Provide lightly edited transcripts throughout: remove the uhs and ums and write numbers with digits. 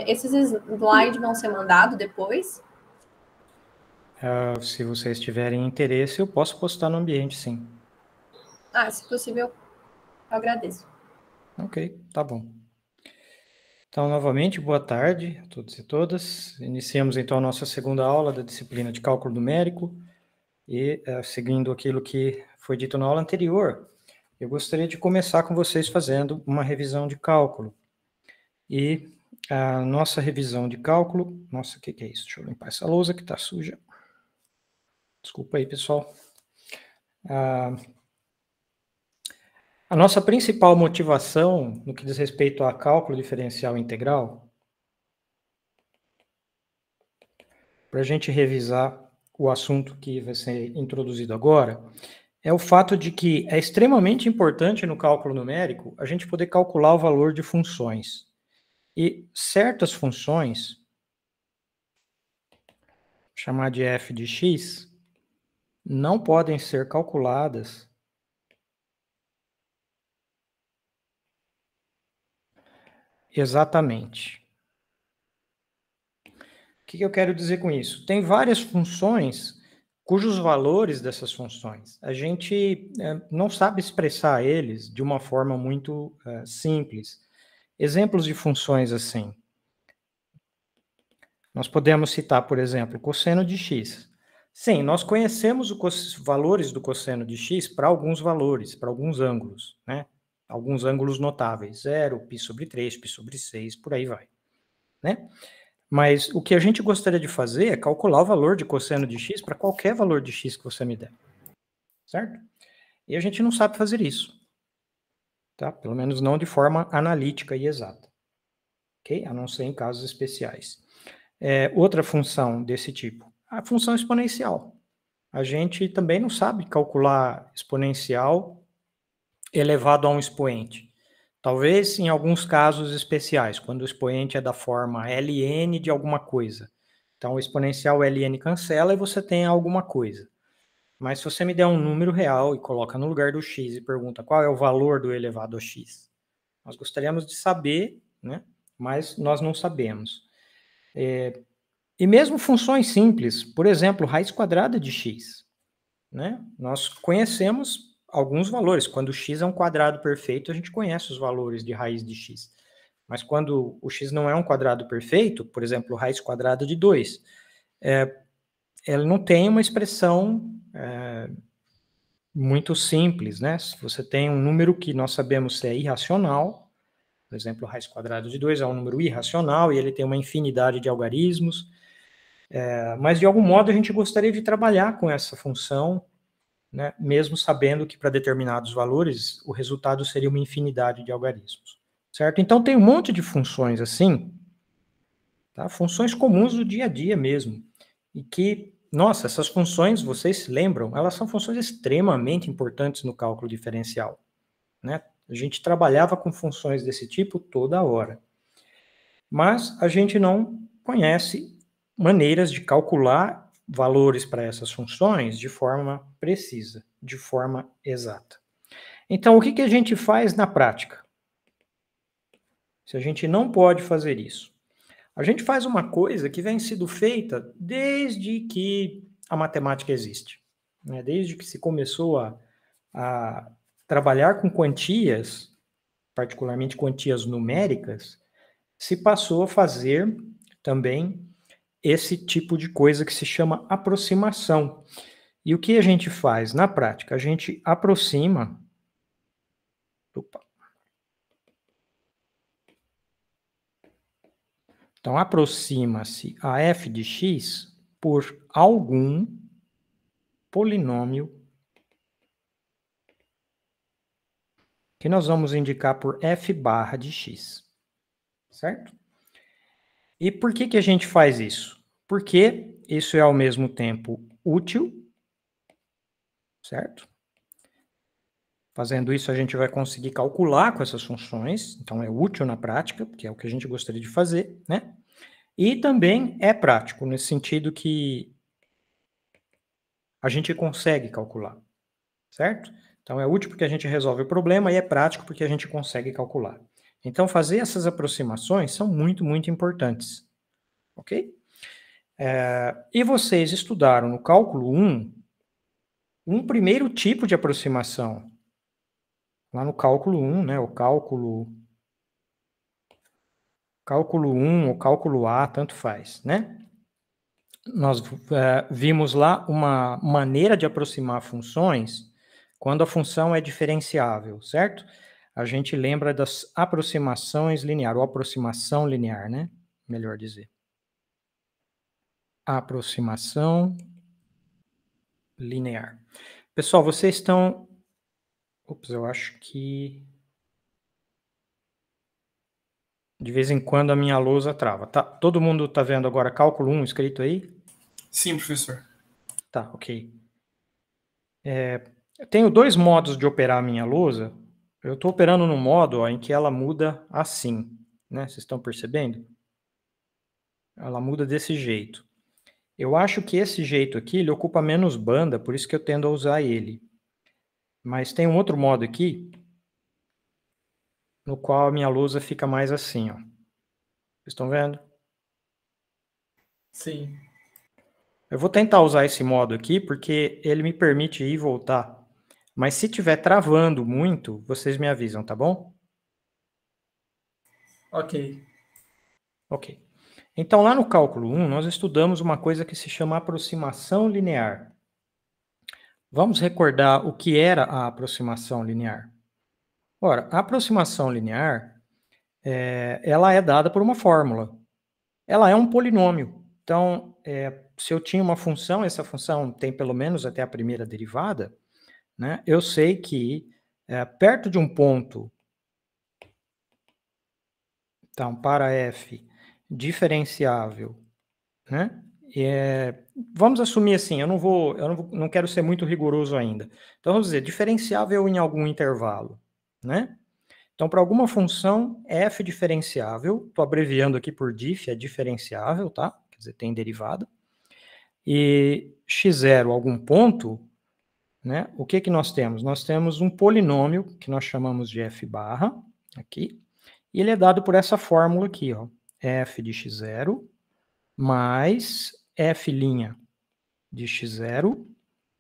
esses slides vão ser mandados depois? Se vocês tiverem interesse, eu posso postar no ambiente, sim. Se possível, eu agradeço. Ok, tá bom. Então, novamente, boa tarde a todos e todas. Iniciamos, então, a nossa segunda aula da disciplina de cálculo numérico e, seguindo aquilo que foi dito na aula anterior, eu gostaria de começar com vocês fazendo uma revisão de cálculo. E a nossa revisão de cálculo... Nossa, o que é isso? Deixa eu limpar essa lousa que está suja. Desculpa aí, pessoal. A nossa principal motivação no que diz respeito a cálculo diferencial integral, para a gente revisar o assunto que vai ser introduzido agora, é o fato de que é extremamente importante no cálculo numérico a gente poder calcular o valor de funções. E certas funções, chamar de f de x, não podem ser calculadas exatamente. O que eu quero dizer com isso? Tem várias funções cujos valores dessas funções a gente não sabe expressar eles de uma forma muito simples. Exemplos de funções assim. Nós podemos citar, por exemplo, cosseno de x. Sim, nós conhecemos os valores do cosseno de x para alguns valores, para alguns ângulos, né? Alguns ângulos notáveis, 0, π sobre 3, π sobre 6, por aí vai, né? Mas o que a gente gostaria de fazer é calcular o valor de cosseno de x para qualquer valor de x que você me der, certo? E a gente não sabe fazer isso, tá? Pelo menos não de forma analítica e exata, ok? A não ser em casos especiais. Outra função desse tipo, a função exponencial. A gente também não sabe calcular exponencial elevado a um expoente. Talvez em alguns casos especiais, quando o expoente é da forma ln de alguma coisa. Então, o exponencial ln cancela e você tem alguma coisa. Mas se você me der um número real e coloca no lugar do x e pergunta qual é o valor do elevado a x, nós gostaríamos de saber, né? Mas nós não sabemos. E mesmo funções simples, por exemplo, raiz quadrada de x, né? Nós conhecemos alguns valores. Quando x é um quadrado perfeito, a gente conhece os valores de raiz de x. Mas quando o x não é um quadrado perfeito, por exemplo, raiz quadrada de 2, ela não tem uma expressão muito simples, né? Se você tem um número que nós sabemos se é irracional, por exemplo, raiz quadrada de 2 é um número irracional e ele tem uma infinidade de algarismos, mas de algum modo a gente gostaria de trabalhar com essa função, né, mesmo sabendo que para determinados valores o resultado seria uma infinidade de algarismos, certo? Então tem um monte de funções assim, tá? Funções comuns do dia a dia mesmo, e que, nossa, essas funções, vocês se lembram, elas são funções extremamente importantes no cálculo diferencial, né? A gente trabalhava com funções desse tipo toda hora, mas a gente não conhece maneiras de calcular valores para essas funções de forma precisa, de forma exata. Então, o que a gente faz na prática? Se a gente não pode fazer isso, a gente faz uma coisa que vem sendo feita desde que a matemática existe, né? Desde que se começou a trabalhar com quantias, particularmente quantias numéricas, se passou a fazer também esse tipo de coisa que se chama aproximação. E o que a gente faz na prática? A gente aproxima. Opa. Então, aproxima-se a f de x por algum polinômio que nós vamos indicar por f barra de x, certo? E por que a gente faz isso? Porque isso é ao mesmo tempo útil, certo? Fazendo isso, a gente vai conseguir calcular com essas funções, então é útil na prática, que é o que a gente gostaria de fazer, né? E também é prático, nesse sentido que a gente consegue calcular, certo? Então é útil porque a gente resolve o problema e é prático porque a gente consegue calcular. Então, fazer essas aproximações são muito, muito importantes. Ok? E vocês estudaram no cálculo 1 um primeiro tipo de aproximação. Lá no cálculo 1, né? O cálculo 1 ou cálculo A, tanto faz, né? Nós vimos lá uma maneira de aproximar funções quando a função é diferenciável, certo? A gente lembra das aproximações lineares, ou aproximação linear, né? Melhor dizer. Aproximação linear. Pessoal, vocês estão... Ops, eu acho que... De vez em quando a minha lousa trava. Tá, todo mundo está vendo agora cálculo 1 escrito aí? Sim, professor. Tá, ok. Eu tenho dois modos de operar a minha lousa. Eu estou operando no modo em que ela muda assim, né? Vocês estão percebendo? Ela muda desse jeito. Eu acho que esse jeito aqui, ele ocupa menos banda, por isso que eu tendo a usar ele. Mas tem um outro modo aqui, no qual a minha lousa fica mais assim, ó. Vocês estão vendo? Sim. Eu vou tentar usar esse modo aqui, porque ele me permite ir e voltar. Mas se estiver travando muito, vocês me avisam, tá bom? Ok. Ok. Então, lá no cálculo 1, nós estudamos uma coisa que se chama aproximação linear. Vamos recordar o que era a aproximação linear. Ora, a aproximação linear, ela é dada por uma fórmula. Ela é um polinômio. Então, se eu tinha uma função, essa função tem pelo menos até a primeira derivada, né? Eu sei que perto de um ponto, então, para f diferenciável, né? Vamos assumir assim, eu não quero ser muito rigoroso ainda. Então, vamos dizer, diferenciável em algum intervalo, né? Então, para alguma função f diferenciável, estou abreviando aqui por diff, é diferenciável, tá? Quer dizer, tem derivada. E x0, algum ponto, né? O que que nós temos? Nós temos um polinômio que nós chamamos de f barra, aqui, e ele é dado por essa fórmula aqui, ó, f de x0 mais f' de x0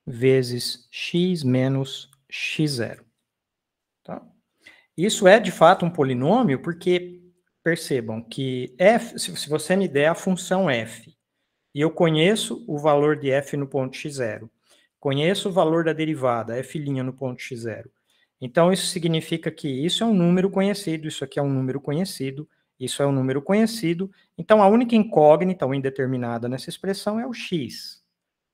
vezes x menos x0. Tá? Isso é, de fato, um polinômio porque, percebam que f, se você me der a função f, e eu conheço o valor de f no ponto x0, conheço o valor da derivada, f' no ponto x0, então isso significa que isso é um número conhecido, isso aqui é um número conhecido, isso é um número conhecido, então a única incógnita ou indeterminada nessa expressão é o x,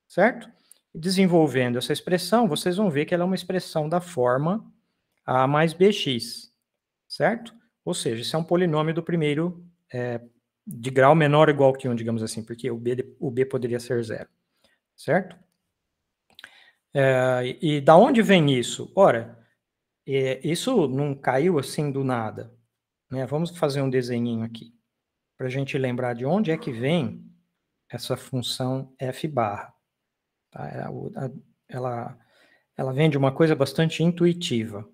certo? Desenvolvendo essa expressão, vocês vão ver que ela é uma expressão da forma a mais bx, certo? Ou seja, isso é um polinômio do primeiro de grau menor ou igual que 1, digamos assim, porque o b poderia ser 0, certo? E da onde vem isso? Ora, isso não caiu assim do nada, né? Vamos fazer um desenhinho aqui, para a gente lembrar de onde é que vem essa função f barra. Tá? Ela vem de uma coisa bastante intuitiva.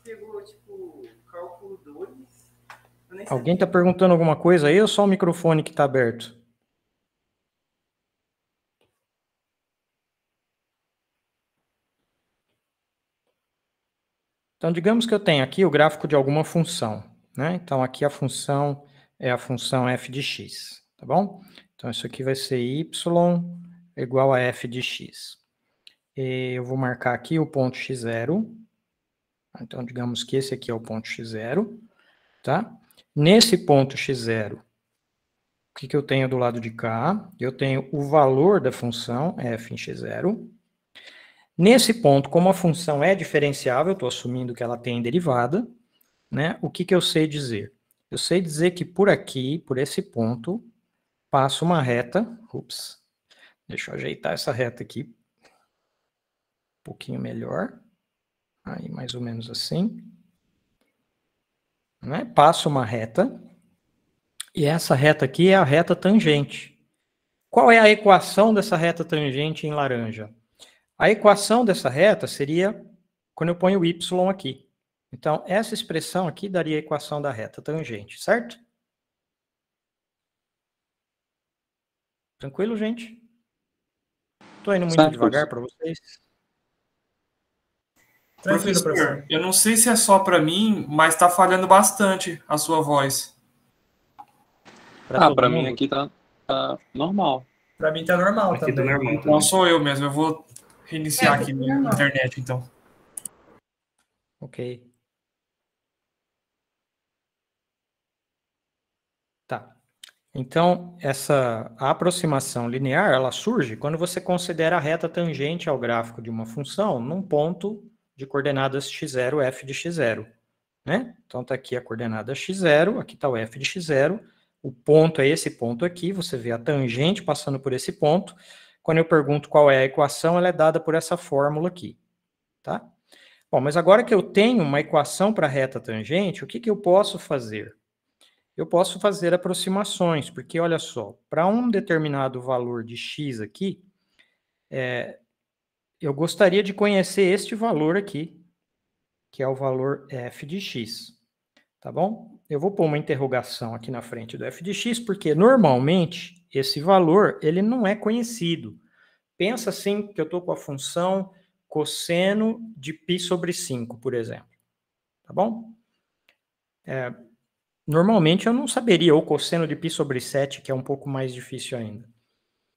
Pegou, tipo, cálculo 2. Alguém está perguntando alguma coisa aí ou só o microfone que está aberto? Então, digamos que eu tenho aqui o gráfico de alguma função, né? Então, aqui a função é a função f de x, tá bom? Então, isso aqui vai ser y igual a f de x. E eu vou marcar aqui o ponto x0. Então, digamos que esse aqui é o ponto x0, tá? Nesse ponto x0, o que eu tenho do lado de cá? Eu tenho o valor da função f em x0. Nesse ponto, como a função é diferenciável, estou assumindo que ela tem derivada, né? O que eu sei dizer? Eu sei dizer que por aqui, por esse ponto, passa uma reta. Ups, deixa eu ajeitar essa reta aqui. Um pouquinho melhor. Aí, mais ou menos assim. Né? Passa uma reta. E essa reta aqui é a reta tangente. Qual é a equação dessa reta tangente em laranja? A equação dessa reta seria quando eu ponho o y aqui. Então, essa expressão aqui daria a equação da reta tangente, certo? Tranquilo, gente? Estou indo muito Certo, devagar professor. para vocês. Tranquilo, Professor, professor. eu não sei se é só para mim, mas está falhando bastante a sua voz. Para todo Pra mundo? mim aqui tá normal. Pra mim tá normal Aqui tá também. normal Então também. sou eu mesmo. Eu vou reiniciar É, aqui tudo na normal. internet, então. Ok. Tá. Então, a aproximação linear, ela surge quando você considera a reta tangente ao gráfico de uma função num ponto de coordenadas x0, f de x0. Né? Então, está aqui a coordenada x0, aqui está o f de x0, o ponto é esse ponto aqui, você vê a tangente passando por esse ponto. Quando eu pergunto qual é a equação, ela é dada por essa fórmula aqui. Tá? Bom, mas agora que eu tenho uma equação para a reta tangente, o que eu posso fazer? Eu posso fazer aproximações, porque olha só, para um determinado valor de x aqui, eu gostaria de conhecer este valor aqui, que é o valor f de x, tá bom? Eu vou pôr uma interrogação aqui na frente do f de x, porque normalmente esse valor ele não é conhecido. Pensa assim que eu estou com a função cosseno de π sobre 5, por exemplo, tá bom? Normalmente eu não saberia, ou cosseno de π sobre 7, que é um pouco mais difícil ainda.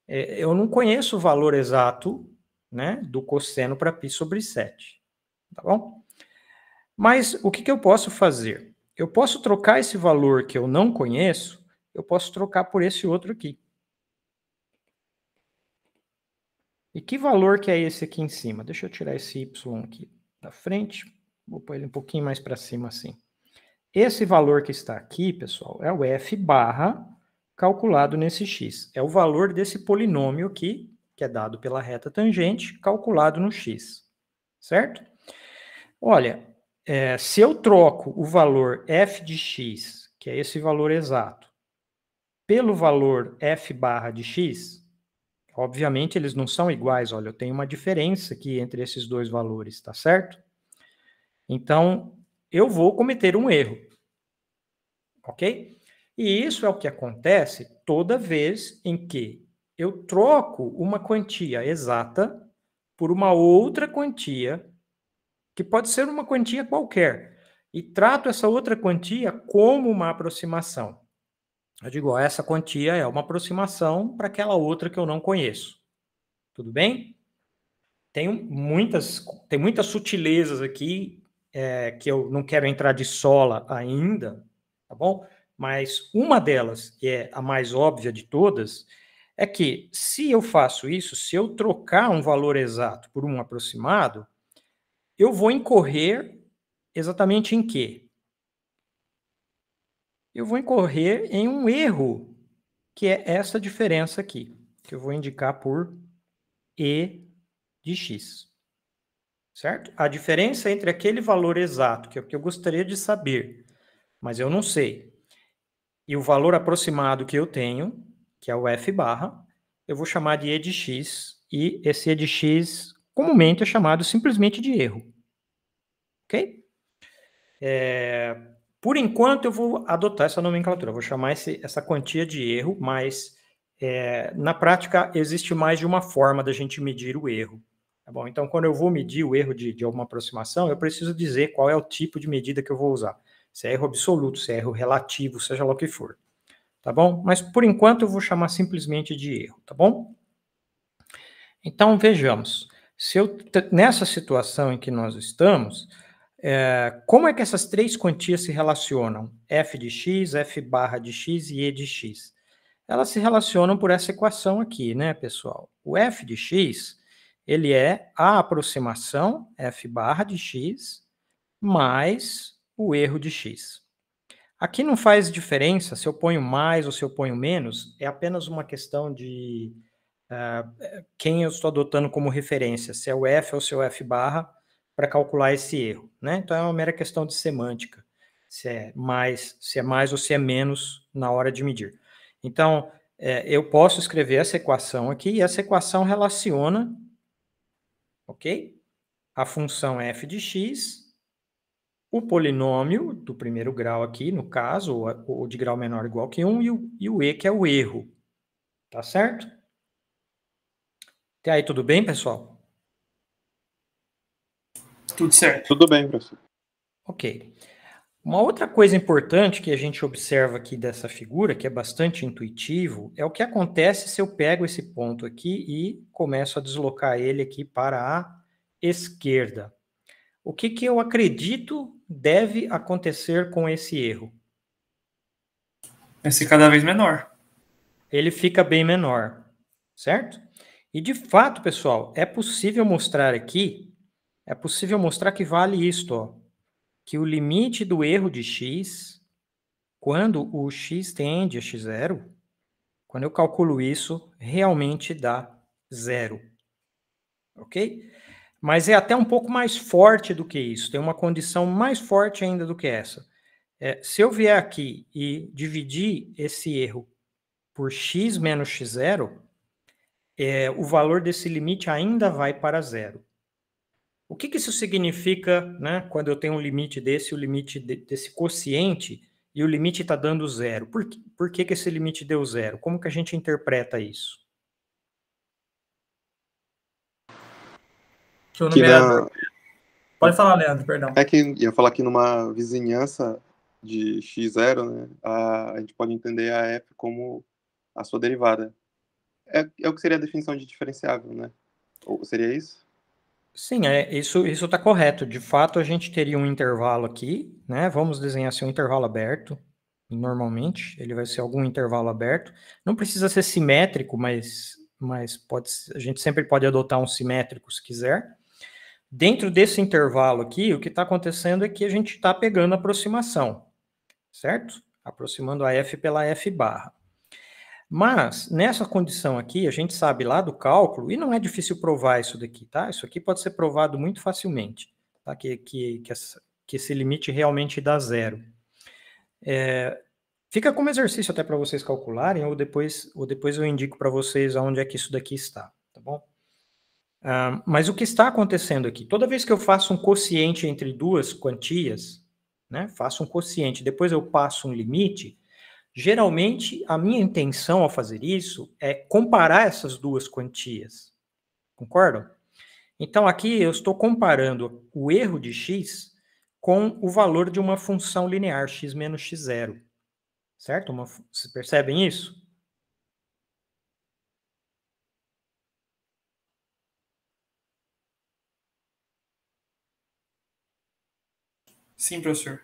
Eu não conheço o valor exato, né, do cosseno para π sobre 7. Tá bom? Mas o que eu posso fazer? Eu posso trocar esse valor que eu não conheço, eu posso trocar por esse outro aqui. E que valor que é esse aqui em cima? Deixa eu tirar esse y aqui da frente. Vou pôr ele um pouquinho mais para cima assim. Esse valor que está aqui, pessoal, é o f barra calculado nesse x. É o valor desse polinômio aqui, que é dado pela reta tangente, calculado no x. Certo? Olha, se eu troco o valor f de x, que é esse valor exato, pelo valor f barra de x, obviamente eles não são iguais, olha, eu tenho uma diferença aqui entre esses dois valores, tá certo? Então, eu vou cometer um erro. Ok? E isso é o que acontece toda vez em que eu troco uma quantia exata por uma outra quantia, que pode ser uma quantia qualquer, e trato essa outra quantia como uma aproximação. Eu digo, ó, essa quantia é uma aproximação para aquela outra que eu não conheço. Tudo bem? Tem muitas sutilezas aqui que eu não quero entrar de sola ainda, tá bom? Mas uma delas, que é a mais óbvia de todas, é que se eu faço isso, se eu trocar um valor exato por um aproximado, eu vou incorrer exatamente em quê? Eu vou incorrer em um erro, que é essa diferença aqui, que eu vou indicar por E de x. Certo? A diferença entre aquele valor exato, que é o que eu gostaria de saber, mas eu não sei, e o valor aproximado que eu tenho, que é o f barra, eu vou chamar de E de x, e esse E de x comumente é chamado simplesmente de erro. Ok? Por enquanto eu vou adotar essa nomenclatura, eu vou chamar essa quantia de erro, mas na prática existe mais de uma forma da gente medir o erro. Tá bom? Então, quando eu vou medir o erro de alguma aproximação, eu preciso dizer qual é o tipo de medida que eu vou usar. Se é erro absoluto, se é erro relativo, seja lá o que for. Tá bom? Mas, por enquanto, eu vou chamar simplesmente de erro, tá bom? Então, vejamos. Nessa situação em que nós estamos, como é que essas três quantias se relacionam? F de x, f barra de x e E de x. Elas se relacionam por essa equação aqui, né, pessoal? O f de x, ele é a aproximação f barra de x mais o erro de x. Aqui não faz diferença se eu ponho mais ou se eu ponho menos, é apenas uma questão de quem eu estou adotando como referência, se é o f ou se é o f barra, para calcular esse erro, né? Então é uma mera questão de semântica, se é mais ou se é menos na hora de medir. Então, eu posso escrever essa equação aqui, e essa equação relaciona, ok? A função f de x o polinômio do primeiro grau aqui, no caso, o de grau menor ou igual que 1, e o e, que é o erro. Tá certo? Até aí, tudo bem, pessoal? Tudo certo. Tudo bem, professor. Ok. Uma outra coisa importante que a gente observa aqui dessa figura, que é bastante intuitivo, é o que acontece se eu pego esse ponto aqui e começo a deslocar ele aqui para a esquerda. O que eu acredito deve acontecer com esse erro? Vai ser cada vez menor. Ele fica bem menor, certo? E de fato, pessoal, é possível mostrar que vale isto, ó, que o limite do erro de x, quando o x tende a x0, quando eu calculo isso, realmente dá 0. Ok? Mas é até um pouco mais forte do que isso, tem uma condição mais forte ainda do que essa. Se eu vier aqui e dividir esse erro por x menos x0, o valor desse limite ainda vai para 0. O que isso significa, né, quando eu tenho um limite desse, o limite desse quociente, e o limite está dando 0? Por que esse limite deu 0? Como que a gente interpreta isso? Que o numerador... Pode falar, Leandro, perdão. É que ia falar que numa vizinhança de x0, né, a gente pode entender a f como a sua derivada. É o que seria a definição de diferenciável, né? Ou seria isso? Sim, isso está correto. De fato, a gente teria um intervalo aqui, né? Vamos desenhar assim um intervalo aberto. Normalmente, ele vai ser algum intervalo aberto. Não precisa ser simétrico, mas a gente sempre pode adotar um simétrico se quiser. Dentro desse intervalo aqui, o que está acontecendo é que a gente está pegando aproximação, certo? Aproximando a f pela f barra. Mas, nessa condição aqui, a gente sabe lá do cálculo, e não é difícil provar isso daqui, tá? Isso aqui pode ser provado muito facilmente, tá? Que esse limite realmente dá 0. Fica como exercício até para vocês calcularem, ou depois eu indico para vocês aonde é que isso daqui está, tá bom? Mas o que está acontecendo aqui? Toda vez que eu faço um quociente entre duas quantias, né? Faço um quociente, depois eu passo um limite. Geralmente, a minha intenção ao fazer isso é comparar essas duas quantias. Concordam? Então, aqui eu estou comparando o erro de x com o valor de uma função linear, x menos x0. Certo? Vocês percebem isso? Sim, professor.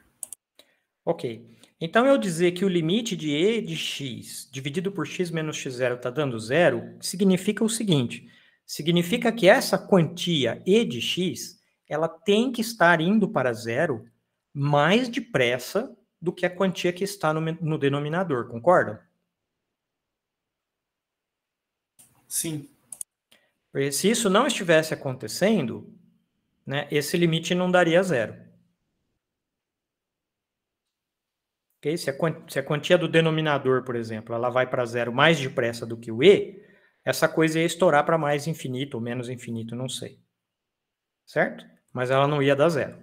Ok. Então, eu dizer que o limite de e de x dividido por x menos x0 está dando 0, significa o seguinte, significa que essa quantia e de x, ela tem que estar indo para 0 mais depressa do que a quantia que está no denominador, concordam? Sim. Porque se isso não estivesse acontecendo, né, esse limite não daria 0. Okay? Se a quantia do denominador, por exemplo, ela vai para 0 mais depressa do que o e, essa coisa ia estourar para mais infinito ou menos infinito, não sei. Certo? Mas ela não ia dar 0.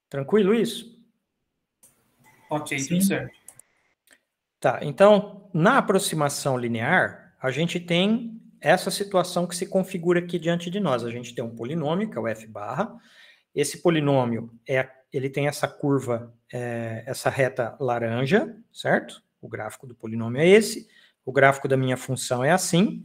Tranquilo isso? Ok, Sim. tudo certo. Tá, então, na aproximação linear, a gente tem essa situação que se configura aqui diante de nós. A gente tem um polinômio, que é o f barra. Esse polinômio, ele tem essa curva, essa reta laranja, certo? O gráfico do polinômio é esse. O gráfico da minha função é assim.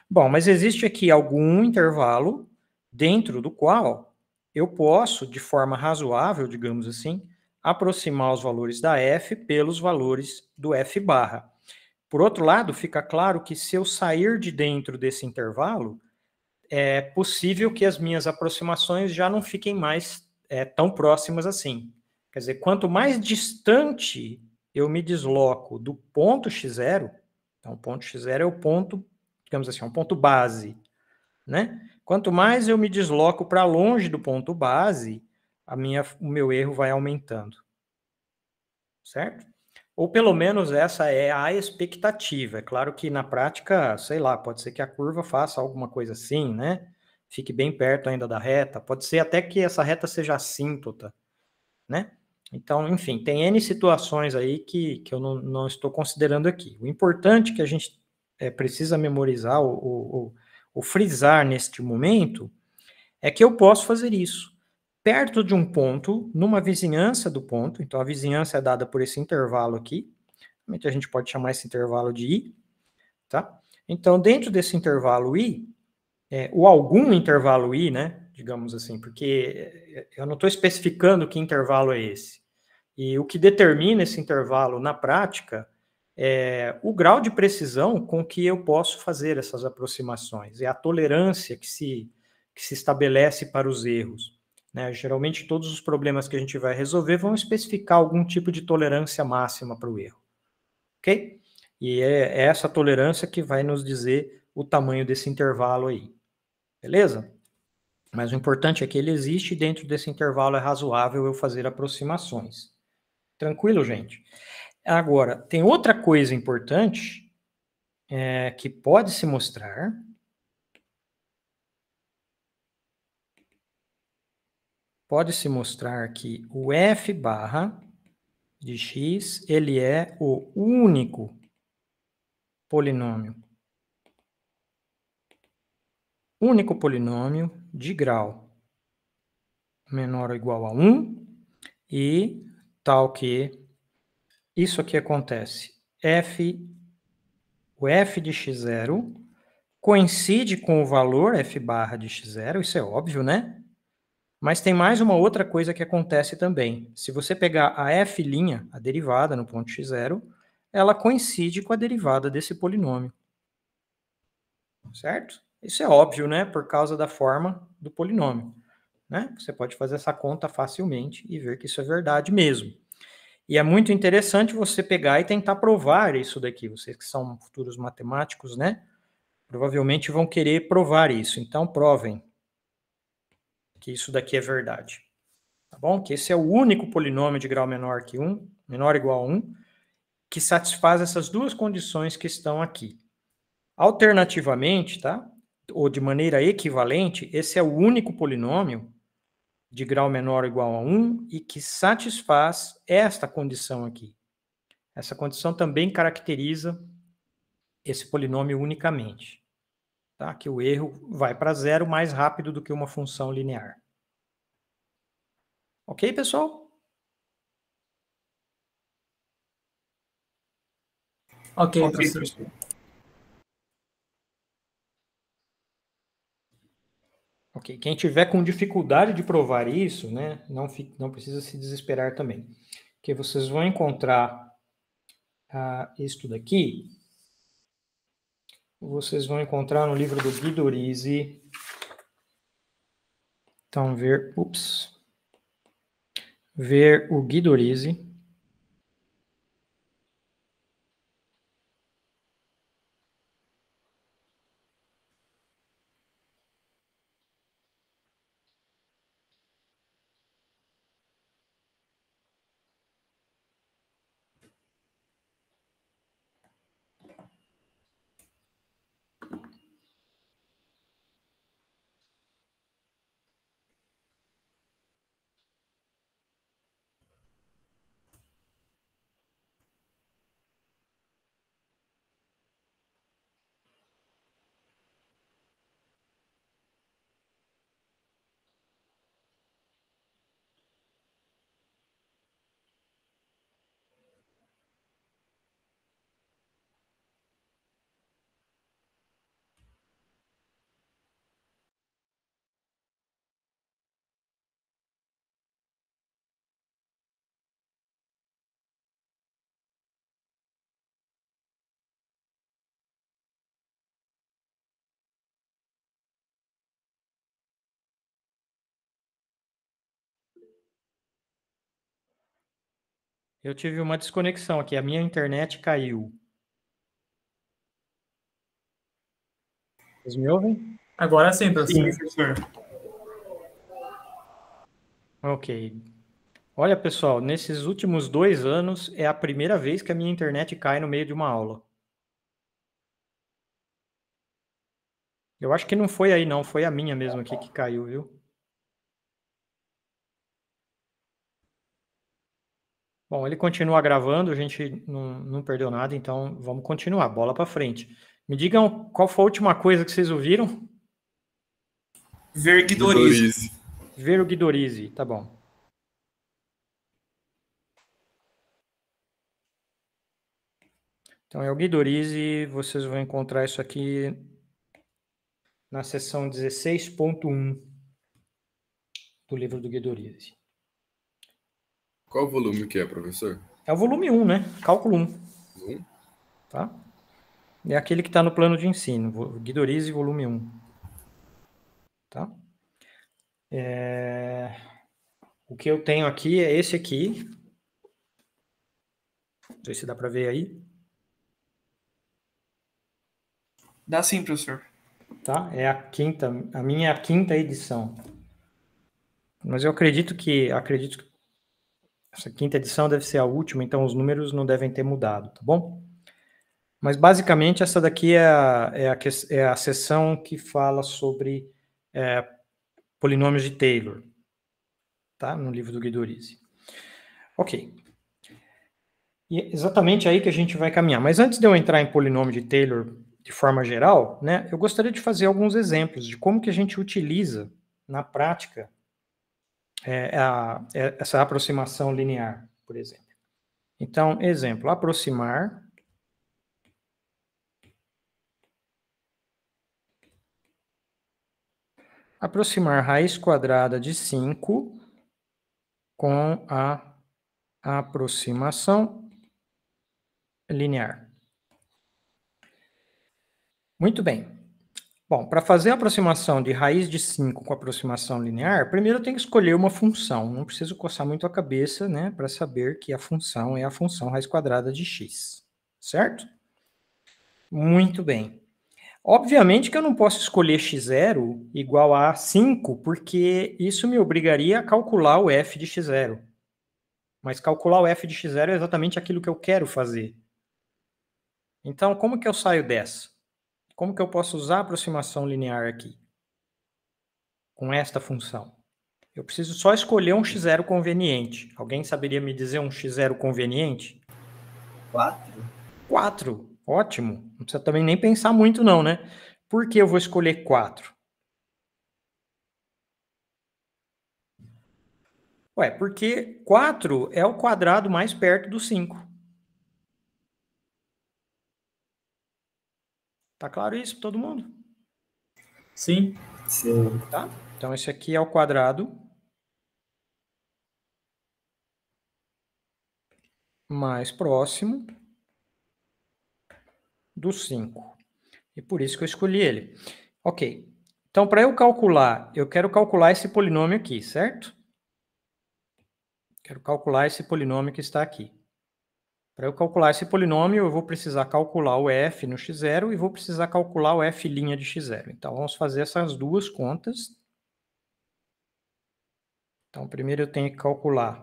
Bom, mas existe aqui algum intervalo dentro do qual eu posso, de forma razoável, digamos assim, aproximar os valores da f pelos valores do f barra. Por outro lado, fica claro que se eu sair de dentro desse intervalo, é possível que as minhas aproximações já não fiquem mais tão próximas assim. Quer dizer, quanto mais distante eu me desloco do ponto x0, então o ponto x0 é o ponto, digamos assim, é um ponto base, né? Quanto mais eu me desloco para longe do ponto base, o meu erro vai aumentando. Certo? Ou pelo menos essa é a expectativa. É claro que na prática, sei lá, pode ser que a curva faça alguma coisa assim, né? Fique bem perto ainda da reta. Pode ser até que essa reta seja assíntota, né? Então, enfim, tem N situações aí que eu não estou considerando aqui. O importante que a gente precisa memorizar ou frisar neste momento é que eu posso fazer isso perto de um ponto, numa vizinhança do ponto. Então, a vizinhança é dada por esse intervalo aqui. A gente pode chamar esse intervalo de I, tá? Então, dentro desse intervalo I, ou algum intervalo I, né? Digamos assim, porque eu não estou especificando que intervalo é esse. E o que determina esse intervalo na prática é o grau de precisão com que eu posso fazer essas aproximações, é a tolerância que se estabelece para os erros. Né? Geralmente, todos os problemas que a gente vai resolver vão especificar algum tipo de tolerância máxima para o erro. Ok? E é essa tolerância que vai nos dizer o tamanho desse intervalo aí. Beleza? Mas o importante é que ele existe e dentro desse intervalo é razoável eu fazer aproximações. Tranquilo, gente? Agora, tem outra coisa importante que pode se mostrar. Pode-se mostrar que o f barra de x, ele é o único polinômio de grau menor ou igual a 1 e tal que isso aqui acontece. O f de x0 coincide com o valor f barra de x0, isso é óbvio, né? Mas tem mais uma outra coisa que acontece também. Se você pegar a f', a derivada no ponto x0, ela coincide com a derivada desse polinômio. Certo? Isso é óbvio, né? Por causa da forma do polinômio. Né? Você pode fazer essa conta facilmente e ver que isso é verdade mesmo. E é muito interessante você pegar e tentar provar isso daqui. Vocês que são futuros matemáticos, né? Provavelmente vão querer provar isso. Então, provem que isso daqui é verdade. Tá bom? Que esse é o único polinômio de grau menor que 1, menor ou igual a 1, que satisfaz essas duas condições que estão aqui. Alternativamente, tá? Ou de maneira equivalente, esse é o único polinômio de grau menor ou igual a 1 e que satisfaz esta condição aqui. Essa condição também caracteriza esse polinômio unicamente. Tá? Que o erro vai para zero mais rápido do que uma função linear. Ok, pessoal? Ok, professor. Ok, quem tiver com dificuldade de provar isso, né, não precisa se desesperar também. Porque vocês vão encontrar isto daqui, vocês vão encontrar no livro do Guido Risi. Então, ver o Guido Risi. Eu tive uma desconexão aqui, a minha internet caiu. Vocês me ouvem? Agora sim, professor. Sim, professor. Ok. Olha, pessoal, nesses últimos 2 anos é a primeira vez que a minha internet cai no meio de uma aula. Eu acho que não foi aí não, foi a minha mesmo aqui que caiu, viu? Bom, ele continua gravando, a gente não perdeu nada, então vamos continuar, bola para frente. Me digam qual foi a última coisa que vocês ouviram? Ver Guidorize. Ver o Guidorize, tá bom. Então é o Guidorize, vocês vão encontrar isso aqui na seção 16.1 do livro do Guidorize. Qual volume que é, professor? É o volume 1, né? Cálculo 1. 1? Tá? É aquele que está no plano de ensino, Guidorize, volume 1. Tá? O que eu tenho aqui é esse aqui. Não sei se dá para ver aí. Dá sim, professor. Tá? É a minha quinta edição. Mas eu acredito que essa quinta edição deve ser a última, então os números não devem ter mudado, tá bom? Mas basicamente essa daqui é a seção que fala sobre polinômios de Taylor, tá? No livro do Guidorize. Ok. E é exatamente aí que a gente vai caminhar. Mas antes de eu entrar em polinômio de Taylor de forma geral, né, eu gostaria de fazer alguns exemplos de como que a gente utiliza na prática essa aproximação linear, por exemplo. Então, exemplo, aproximar raiz quadrada de 5 com a aproximação linear. Muito bem. Bom, para fazer a aproximação de raiz de 5 com aproximação linear, primeiro eu tenho que escolher uma função. Não preciso coçar muito a cabeça, né, para saber que a função é a função raiz quadrada de x. Certo? Muito bem. Obviamente que eu não posso escolher x0 igual a 5, porque isso me obrigaria a calcular o f de x0. Mas calcular o f de x0 é exatamente aquilo que eu quero fazer. Então, como que eu saio dessa? Como que eu posso usar a aproximação linear aqui? Com esta função. Eu preciso só escolher um x0 conveniente. Alguém saberia me dizer um x0 conveniente? 4. 4. Ótimo. Não precisa também nem pensar muito não, né? Por que eu vou escolher 4? Ué, porque 4 é o quadrado mais perto do 5. Tá claro isso para todo mundo? Sim. Sim. Tá? Então, esse aqui é o quadrado mais próximo do 5. E por isso que eu escolhi ele. Ok. Então, para eu calcular, eu quero calcular esse polinômio aqui, certo? Quero calcular esse polinômio que está aqui. Para eu calcular esse polinômio, eu vou precisar calcular o f no x0 e vou precisar calcular o f' de x0. Então, vamos fazer essas duas contas. Então, primeiro eu tenho que calcular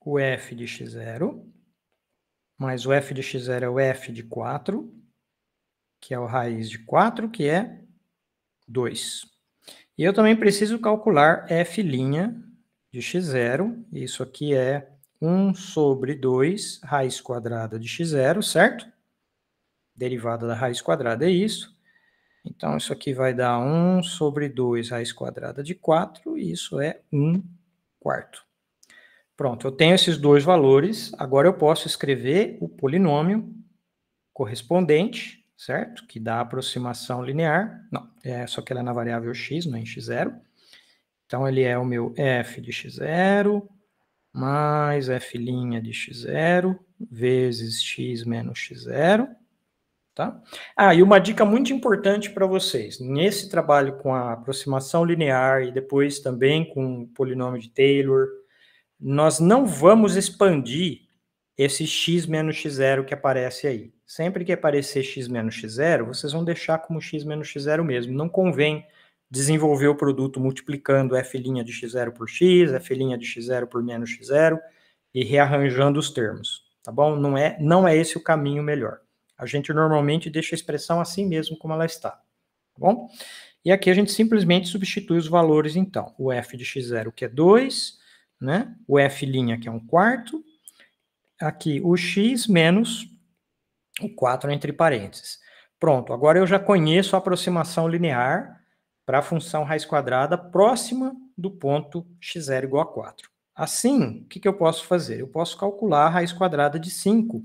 o f de x0, mais o f de x0 é o f de 4, que é o raiz de 4, que é 2. E eu também preciso calcular f' de x0, isso aqui é 1 sobre 2 raiz quadrada de x0, certo? Derivada da raiz quadrada é isso. Então, isso aqui vai dar 1 sobre 2 raiz quadrada de 4, e isso é 1/4. Pronto, eu tenho esses dois valores, agora eu posso escrever o polinômio correspondente, certo? Que dá a aproximação linear. Não, só que ela é na variável x, não é em x0. Então, ele é o meu f de x0 mais f' de x0 vezes x menos x0, tá? E uma dica muito importante para vocês, nesse trabalho com a aproximação linear e depois também com o polinômio de Taylor, nós não vamos expandir esse x menos x0 que aparece aí. Sempre que aparecer x menos x0, vocês vão deixar como x menos x0 mesmo. Não convém desenvolver o produto multiplicando f' de x0 por x, f' de x0 por menos x0 e rearranjando os termos, tá bom? Não é esse o caminho melhor. A gente normalmente deixa a expressão assim mesmo como ela está, tá bom? E aqui a gente simplesmente substitui os valores, então. O f de x0, que é 2, né? O f', que é 1/4, aqui o x menos o 4 entre parênteses. Pronto, agora eu já conheço a aproximação linear para a função raiz quadrada próxima do ponto x0 igual a 4. Assim, o que eu posso fazer? Eu posso calcular a raiz quadrada de 5,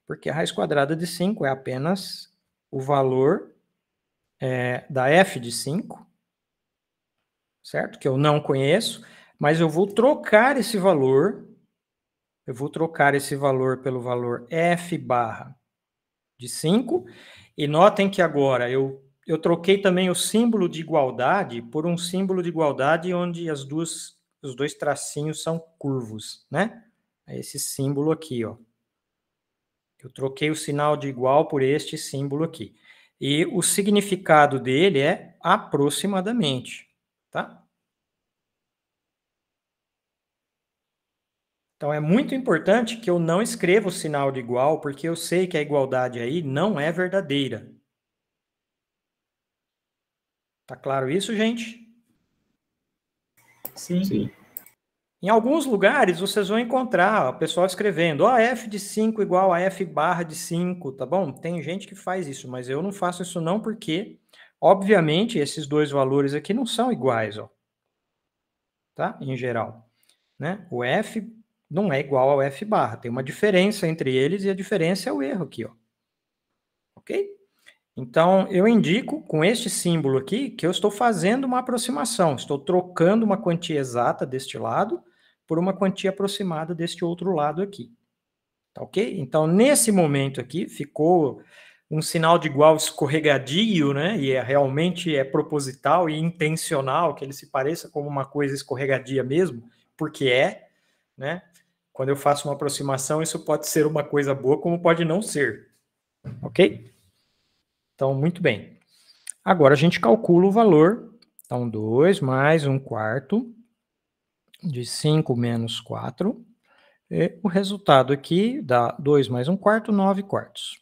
porque a raiz quadrada de 5 é apenas o valor da f de 5, certo? Que eu não conheço, mas eu vou trocar esse valor, pelo valor f barra de 5, e notem que agora eu troquei também o símbolo de igualdade por um símbolo de igualdade onde os dois tracinhos são curvos, né? É esse símbolo aqui, ó. Eu troquei o sinal de igual por este símbolo aqui. E o significado dele é aproximadamente, tá? Então, é muito importante que eu não escreva o sinal de igual, porque eu sei que a igualdade aí não é verdadeira. Tá claro isso, gente? Sim. Sim. Em alguns lugares, vocês vão encontrar o pessoal escrevendo f de 5 igual a f barra de 5, tá bom? Tem gente que faz isso, mas eu não faço isso não, porque, obviamente, esses dois valores aqui não são iguais, ó. Tá? Em geral, né? O f não é igual ao f barra, tem uma diferença entre eles e a diferença é o erro aqui, ó. Ok? Então, eu indico com este símbolo aqui que eu estou fazendo uma aproximação, estou trocando uma quantia exata deste lado por uma quantia aproximada deste outro lado aqui. Tá ok? Então, nesse momento aqui, ficou um sinal de igual escorregadio, né? E realmente é proposital e intencional que ele se pareça como uma coisa escorregadia mesmo, porque né? Quando eu faço uma aproximação, isso pode ser uma coisa boa, como pode não ser. Ok? Então, muito bem. Agora a gente calcula o valor. Então, 2 mais 1/4 de 5 menos 4. E o resultado aqui dá 2 mais 1/4, 9/4.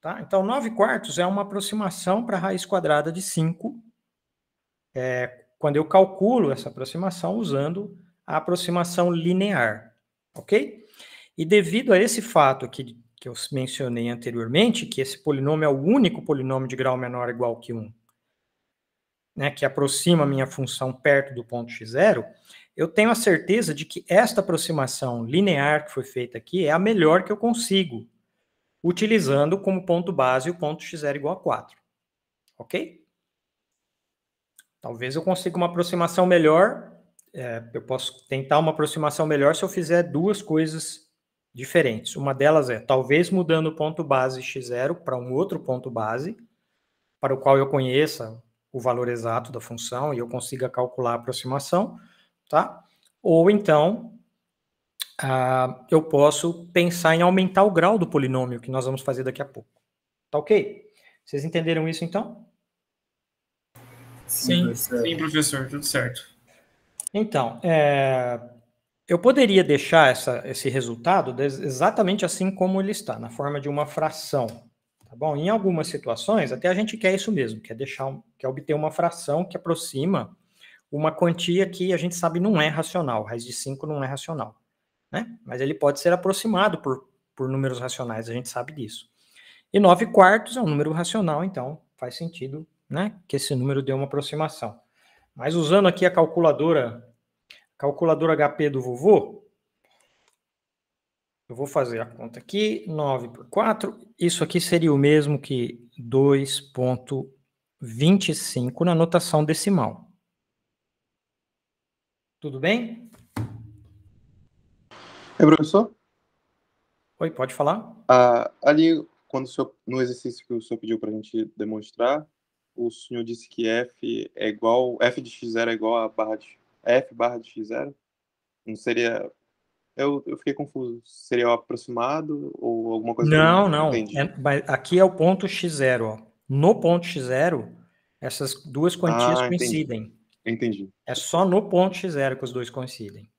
Tá? Então, 9/4 é uma aproximação para a raiz quadrada de 5. Quando eu calculo essa aproximação usando a aproximação linear. Ok? E devido a esse fato aqui que eu mencionei anteriormente, que esse polinômio é o único polinômio de grau menor ou igual que 1, né, que aproxima a minha função perto do ponto x0, eu tenho a certeza de que esta aproximação linear que foi feita aqui é a melhor que eu consigo, utilizando como ponto base o ponto x0 igual a 4. Ok? Talvez eu consiga uma aproximação melhor, eu posso tentar uma aproximação melhor se eu fizer duas coisas diferentes. Uma delas é, talvez mudando o ponto base x0 para um outro ponto base, para o qual eu conheça o valor exato da função e eu consiga calcular a aproximação, tá? Ou então, eu posso pensar em aumentar o grau do polinômio, que nós vamos fazer daqui a pouco. Tá ok? Vocês entenderam isso, então? Sim. Sim, professor, tudo certo. Então, eu poderia deixar esse resultado exatamente assim como ele está, na forma de uma fração. Tá bom? Em algumas situações, até a gente quer isso mesmo, quer obter uma fração que aproxima uma quantia que a gente sabe não é racional, raiz de 5 não é racional, né? Mas ele pode ser aproximado por números racionais, a gente sabe disso. E 9/4 é um número racional, então faz sentido, né, que esse número dê uma aproximação. Mas usando aqui a calculadora HP do vovô, eu vou fazer a conta aqui, 9 por 4, isso aqui seria o mesmo que 2,25 na notação decimal. Tudo bem? Professor? Oi, pode falar? Ali, quando no exercício que o senhor pediu para a gente demonstrar, o senhor disse que f de x0 é igual a f barra de x0? Não seria... Eu fiquei confuso. Seria o aproximado ou alguma coisa que eu Não. entendi? Aqui é o ponto x0. Ó. No ponto x0, essas duas quantias coincidem. Entendi. É só no ponto x0 que os dois coincidem.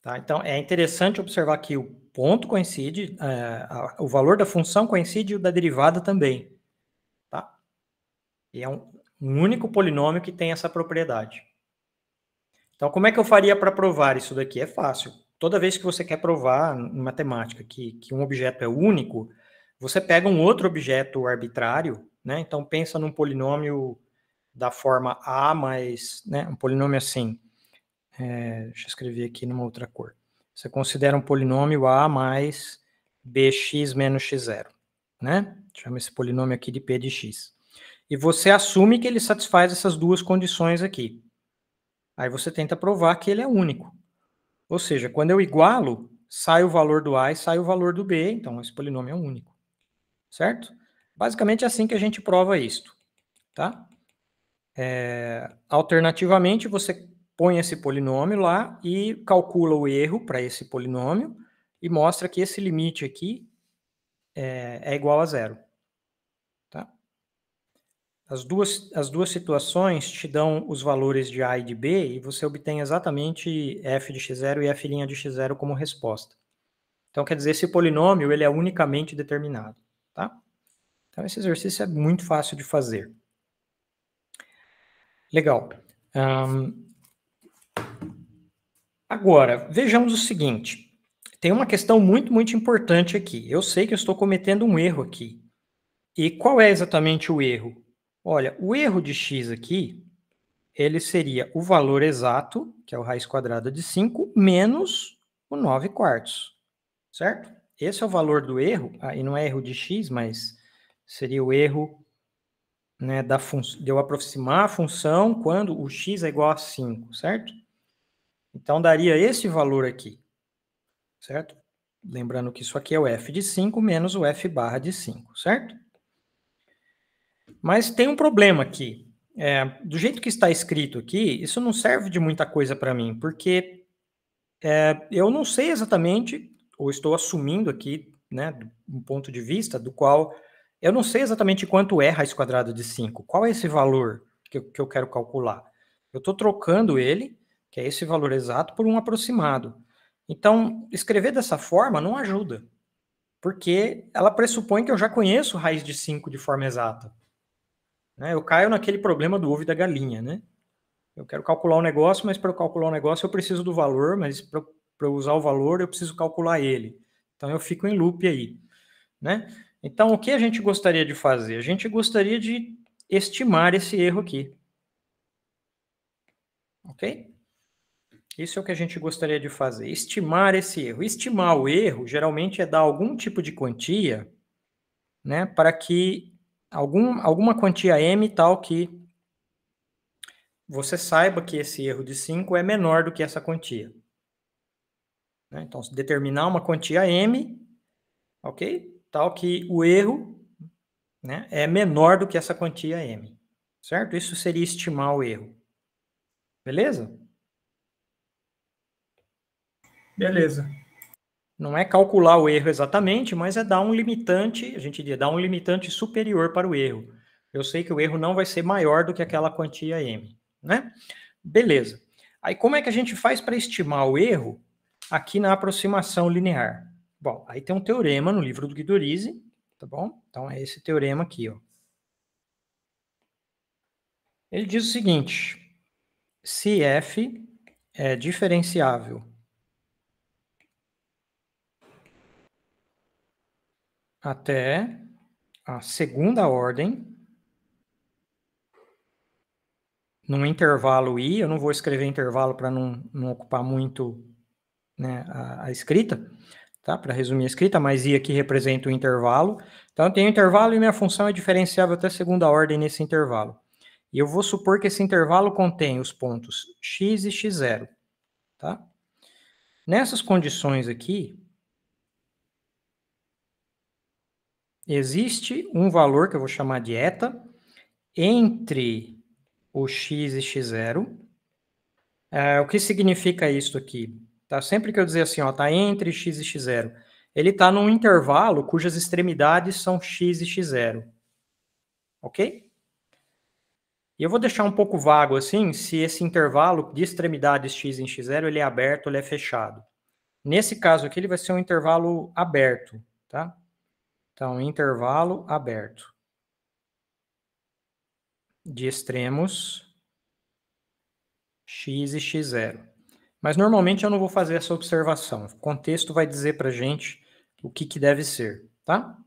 Tá? Então, é interessante observar que o ponto coincide, o valor da função coincide e o da derivada também. Tá? E é um único polinômio que tem essa propriedade. Então, como é que eu faria para provar isso daqui? É fácil. toda vez que você quer provar em matemática que um objeto é único, você pega um outro objeto arbitrário, né? Então, pensa num polinômio da forma A mais, né? Um polinômio assim. Deixa eu escrever aqui numa outra cor. Você considera um polinômio A mais bx menos x0, né? Chama esse polinômio aqui de p de x. E você assume que ele satisfaz essas duas condições aqui. Aí você tenta provar que ele é único. Ou seja, quando eu igualo, sai o valor do A e sai o valor do B, então esse polinômio é único. Certo? Basicamente é assim que a gente prova isto. Tá? Alternativamente, você põe esse polinômio lá e calcula o erro para esse polinômio e mostra que esse limite aqui é igual a zero. Tá? As duas situações te dão os valores de A e de B e você obtém exatamente f de x0 e f' de x0 como resposta. Então, quer dizer, esse polinômio ele é unicamente determinado. Tá? Então, esse exercício é muito fácil de fazer. Legal. Agora, vejamos o seguinte. Tem uma questão muito, muito importante aqui. Eu sei que eu estou cometendo um erro aqui. E qual é exatamente o erro? Olha, o erro de x aqui, ele seria o valor exato, que é o raiz quadrada de 5, menos o 9 quartos. Certo? Esse é o valor do erro. Aí não é erro de x, mas seria o erro, né, de eu aproximar a função quando o x é igual a 5, certo? Então, daria esse valor aqui, certo? Lembrando que isso aqui é o f de 5 menos o f barra de 5, certo? Mas tem um problema aqui. Do jeito que está escrito aqui, isso não serve de muita coisa para mim, porque eu não sei exatamente, ou estou assumindo aqui, né, um ponto de vista do qual eu não sei exatamente quanto é raiz quadrada de 5. Qual é esse valor que eu quero calcular? Eu estou trocando ele, que é esse valor exato, por um aproximado. Então, escrever dessa forma não ajuda, porque ela pressupõe que eu já conheço raiz de 5 de forma exata. Né? Eu caio naquele problema do ovo e da galinha, né? Eu quero calcular um negócio, mas para eu calcular um negócio eu preciso do valor, mas para eu usar o valor eu preciso calcular ele. Então eu fico em loop aí, né? Então o que a gente gostaria de fazer? A gente gostaria de estimar esse erro aqui. Ok? Isso é o que a gente gostaria de fazer, estimar esse erro. Estimar o erro geralmente é dar algum tipo de quantia, né, para que alguma quantia m tal que você saiba que esse erro de 5 é menor do que essa quantia. Né? Então, se determinar uma quantia m, ok? Tal que o erro, né, é menor do que essa quantia m. Certo? Isso seria estimar o erro. Beleza? Beleza. Não é calcular o erro exatamente, mas é dar um limitante, a gente diria, dar um limitante superior para o erro. Eu sei que o erro não vai ser maior do que aquela quantia m, né? Beleza. Aí como é que a gente faz para estimar o erro aqui na aproximação linear? Bom, aí tem um teorema no livro do Guidorizi, tá bom? Então é esse teorema aqui, ó. Ele diz o seguinte: se f é diferenciável até a segunda ordem, num intervalo i, eu não vou escrever intervalo para não ocupar muito, né, a escrita, tá? Para resumir a escrita, mas i aqui representa o intervalo. Então, eu tenho intervalo e minha função é diferenciável até segunda ordem nesse intervalo. E eu vou supor que esse intervalo contém os pontos x e x0, tá? Nessas condições aqui, existe um valor que eu vou chamar de eta entre o x e x0. O que significa isso aqui? Tá? Sempre que eu dizer assim, ó, tá entre x e x0, ele está num intervalo cujas extremidades são x e x0. Ok? E eu vou deixar um pouco vago assim, se esse intervalo de extremidades x em x0 ele é aberto ou ele é fechado. Nesse caso aqui, ele vai ser um intervalo aberto, tá? Então, intervalo aberto. De extremos x e x0. Mas normalmente eu não vou fazer essa observação. O contexto vai dizer para a gente o que deve ser, tá?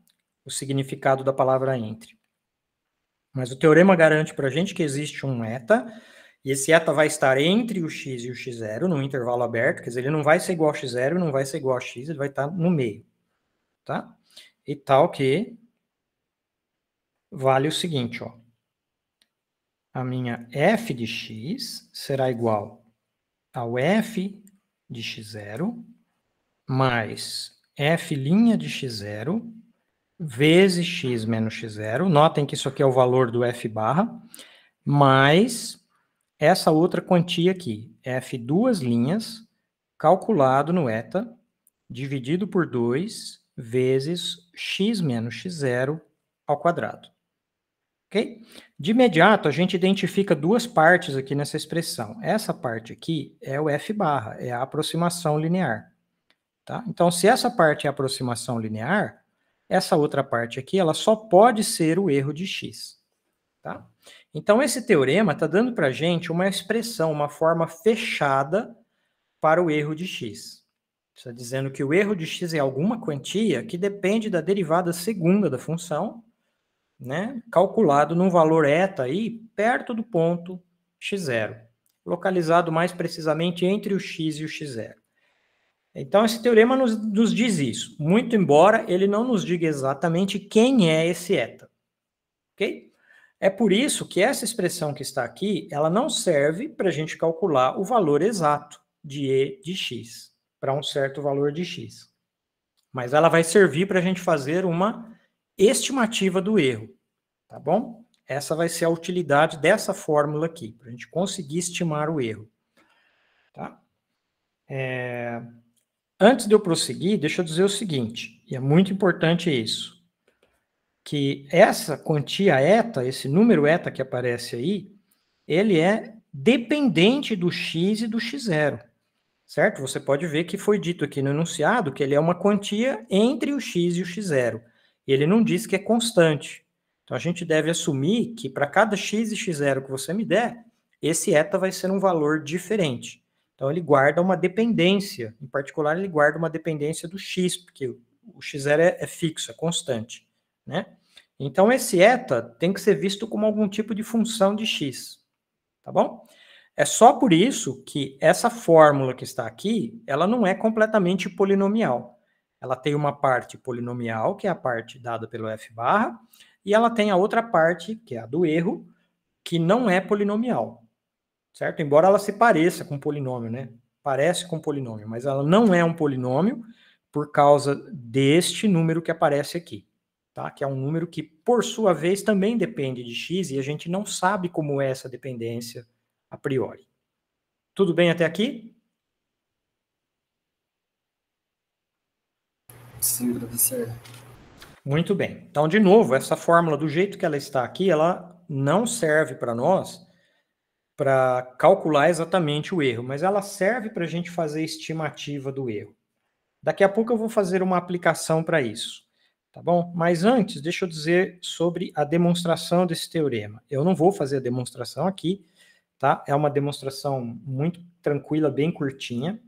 O significado da palavra entre. Mas o teorema garante para a gente que existe um eta, e esse eta vai estar entre o x e o x0, num intervalo aberto, quer dizer, ele não vai ser igual a x0 e não vai ser igual a x, ele vai estar no meio, tá? E tal que vale o seguinte, ó. A minha f de x será igual ao f de x0 mais f' de x0 vezes x menos x0. Notem que isso aqui é o valor do f barra, mais essa outra quantia aqui, f duas linhas, calculado no eta, dividido por 2, vezes x menos x0 ao quadrado. Ok? De imediato, a gente identifica duas partes aqui nessa expressão. Essa parte aqui é o f barra, é a aproximação linear. Tá? Então, se essa parte é a aproximação linear, essa outra parte aqui, ela só pode ser o erro de x. Tá? Então, esse teorema está dando para a gente uma expressão, uma forma fechada para o erro de x. Está dizendo que o erro de x é alguma quantia que depende da derivada segunda da função, né, calculado num valor eta aí, perto do ponto x0, localizado mais precisamente entre o x e o x0. Então, esse teorema nos diz isso, muito embora ele não nos diga exatamente quem é esse eta. Ok? É por isso que essa expressão que está aqui, ela não serve para a gente calcular o valor exato de e de x, para um certo valor de x. Mas ela vai servir para a gente fazer uma estimativa do erro, tá bom? Essa vai ser a utilidade dessa fórmula aqui, para a gente conseguir estimar o erro. Tá? Antes de eu prosseguir, deixa eu dizer o seguinte, e é muito importante isso, que essa quantia eta, esse número eta que aparece aí, ele é dependente do x e do x0, certo? Você pode ver que foi dito aqui no enunciado que ele é uma quantia entre o x e o x0. Ele não diz que é constante. Então, a gente deve assumir que para cada x e x0 que você me der, esse eta vai ser um valor diferente. Então, ele guarda uma dependência. Em particular, ele guarda uma dependência do x, porque o x0 é fixo, é constante, né? Então, esse eta tem que ser visto como algum tipo de função de x, tá bom? É só por isso que essa fórmula que está aqui, ela não é completamente polinomial. Ela tem uma parte polinomial, que é a parte dada pelo f barra, e ela tem a outra parte, que é a do erro, que não é polinomial, certo? Embora ela se pareça com polinômio, né? Parece com polinômio, mas ela não é um polinômio por causa deste número que aparece aqui, tá? Que é um número que, por sua vez, também depende de x, e a gente não sabe como é essa dependência a priori. Tudo bem até aqui? Sim, professor. Muito bem. Então, de novo, essa fórmula, do jeito que ela está aqui, ela não serve para nós para calcular exatamente o erro, mas ela serve para a gente fazer estimativa do erro. Daqui a pouco eu vou fazer uma aplicação para isso, tá bom? Mas antes, deixa eu dizer sobre a demonstração desse teorema. Eu não vou fazer a demonstração aqui, tá? É uma demonstração muito tranquila, bem curtinha,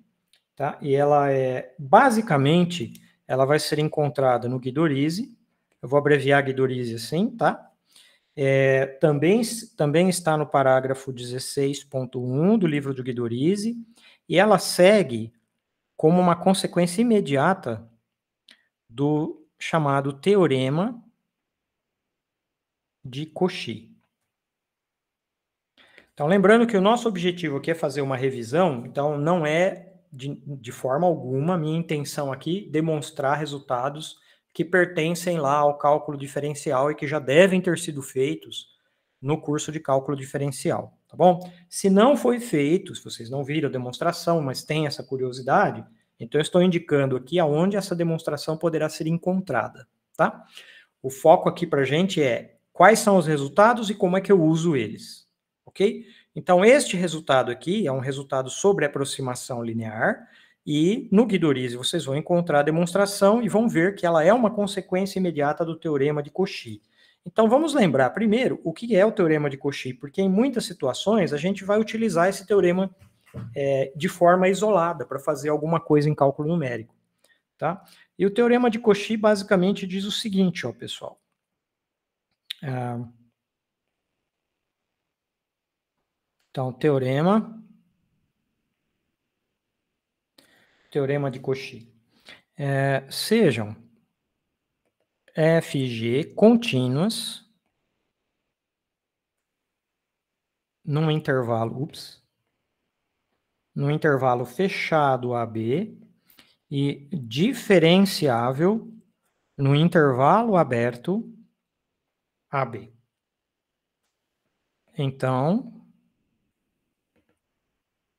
tá? E ela é, basicamente, ela vai ser encontrada no Guidorizi. Eu vou abreviar Guidorizi assim, tá? Também está no parágrafo 16.1 do livro do Guidorizi, e ela segue como uma consequência imediata do chamado teorema de Cauchy. Então, lembrando que o nosso objetivo aqui é fazer uma revisão, então não é, de forma alguma, a minha intenção aqui, demonstrar resultados que pertencem lá ao cálculo diferencial e que já devem ter sido feitos no curso de cálculo diferencial, tá bom? Se não foi feito, se vocês não viram a demonstração, mas tem essa curiosidade, então eu estou indicando aqui aonde essa demonstração poderá ser encontrada, tá? O foco aqui para a gente é quais são os resultados e como é que eu uso eles, ok? Então, este resultado aqui é um resultado sobre aproximação linear, e no Guidorizi vocês vão encontrar a demonstração e vão ver que ela é uma consequência imediata do teorema de Cauchy. Então, vamos lembrar primeiro o que é o teorema de Cauchy, porque em muitas situações a gente vai utilizar esse teorema de forma isolada, para fazer alguma coisa em cálculo numérico. Tá? E o teorema de Cauchy basicamente diz o seguinte, ó, pessoal. Então, teorema de Cauchy. Sejam f e g contínuas num intervalo fechado AB e diferenciável no intervalo aberto AB. Então,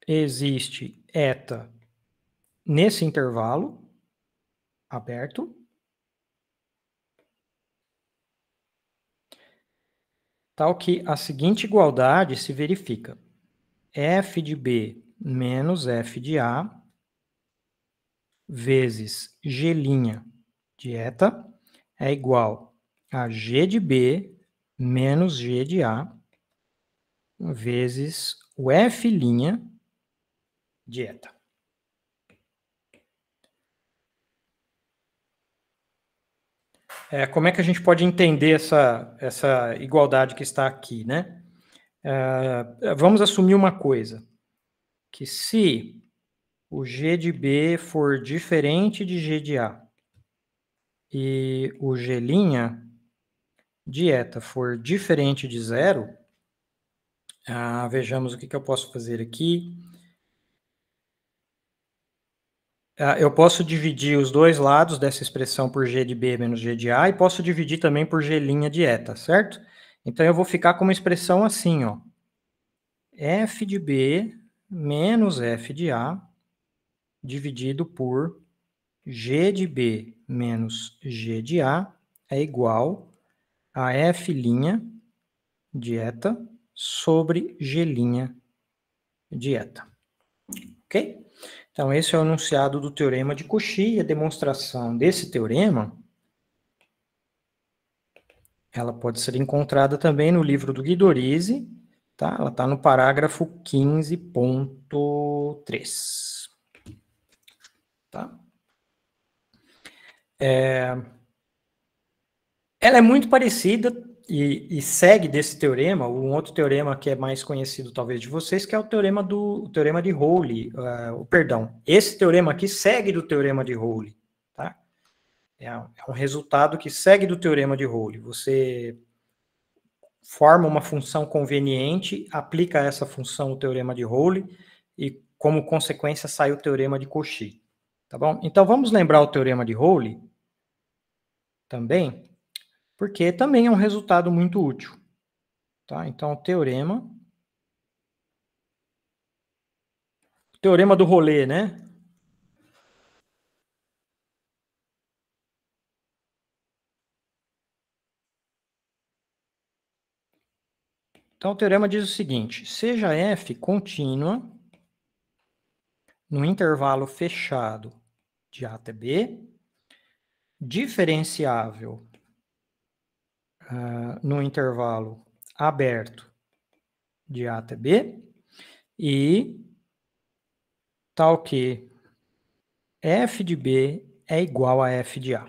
existe eta nesse intervalo aberto, tal que a seguinte igualdade se verifica. F de B menos F de A vezes G' de eta é igual a G de B menos G de A vezes o F' de eta. Como é que a gente pode entender essa igualdade que está aqui, né? Vamos assumir uma coisa, que se o G de B for diferente de G de A e o G' de eta for diferente de zero, vejamos o que eu posso fazer aqui. Eu posso dividir os dois lados dessa expressão por G de B menos G de A e posso dividir também por G' de eta, certo? Então, eu vou ficar com uma expressão assim, ó. F de B menos F de A dividido por G de B menos G de A é igual a F' de eta sobre G' de eta. Ok? Então, esse é o enunciado do teorema de Cauchy, e a demonstração desse teorema, ela pode ser encontrada também no livro do Guidorizi, tá? Ela está no parágrafo 15.3. Tá? Ela é muito parecida e segue desse teorema, um outro teorema que é mais conhecido talvez de vocês, que é o teorema de Rowley, esse teorema aqui segue do teorema de Rowley, tá? É um resultado que segue do teorema de Rowley. Você forma uma função conveniente, aplica essa função o teorema de Rowley e como consequência sai o teorema de Cauchy, tá bom? Então vamos lembrar o teorema de Rowley também, porque também é um resultado muito útil. Tá? Então, o teorema do rolê, né? Então, o teorema diz o seguinte: seja f contínua no intervalo fechado de A até B, diferenciável no intervalo aberto de A até B, e tal que f de B é igual a f de A.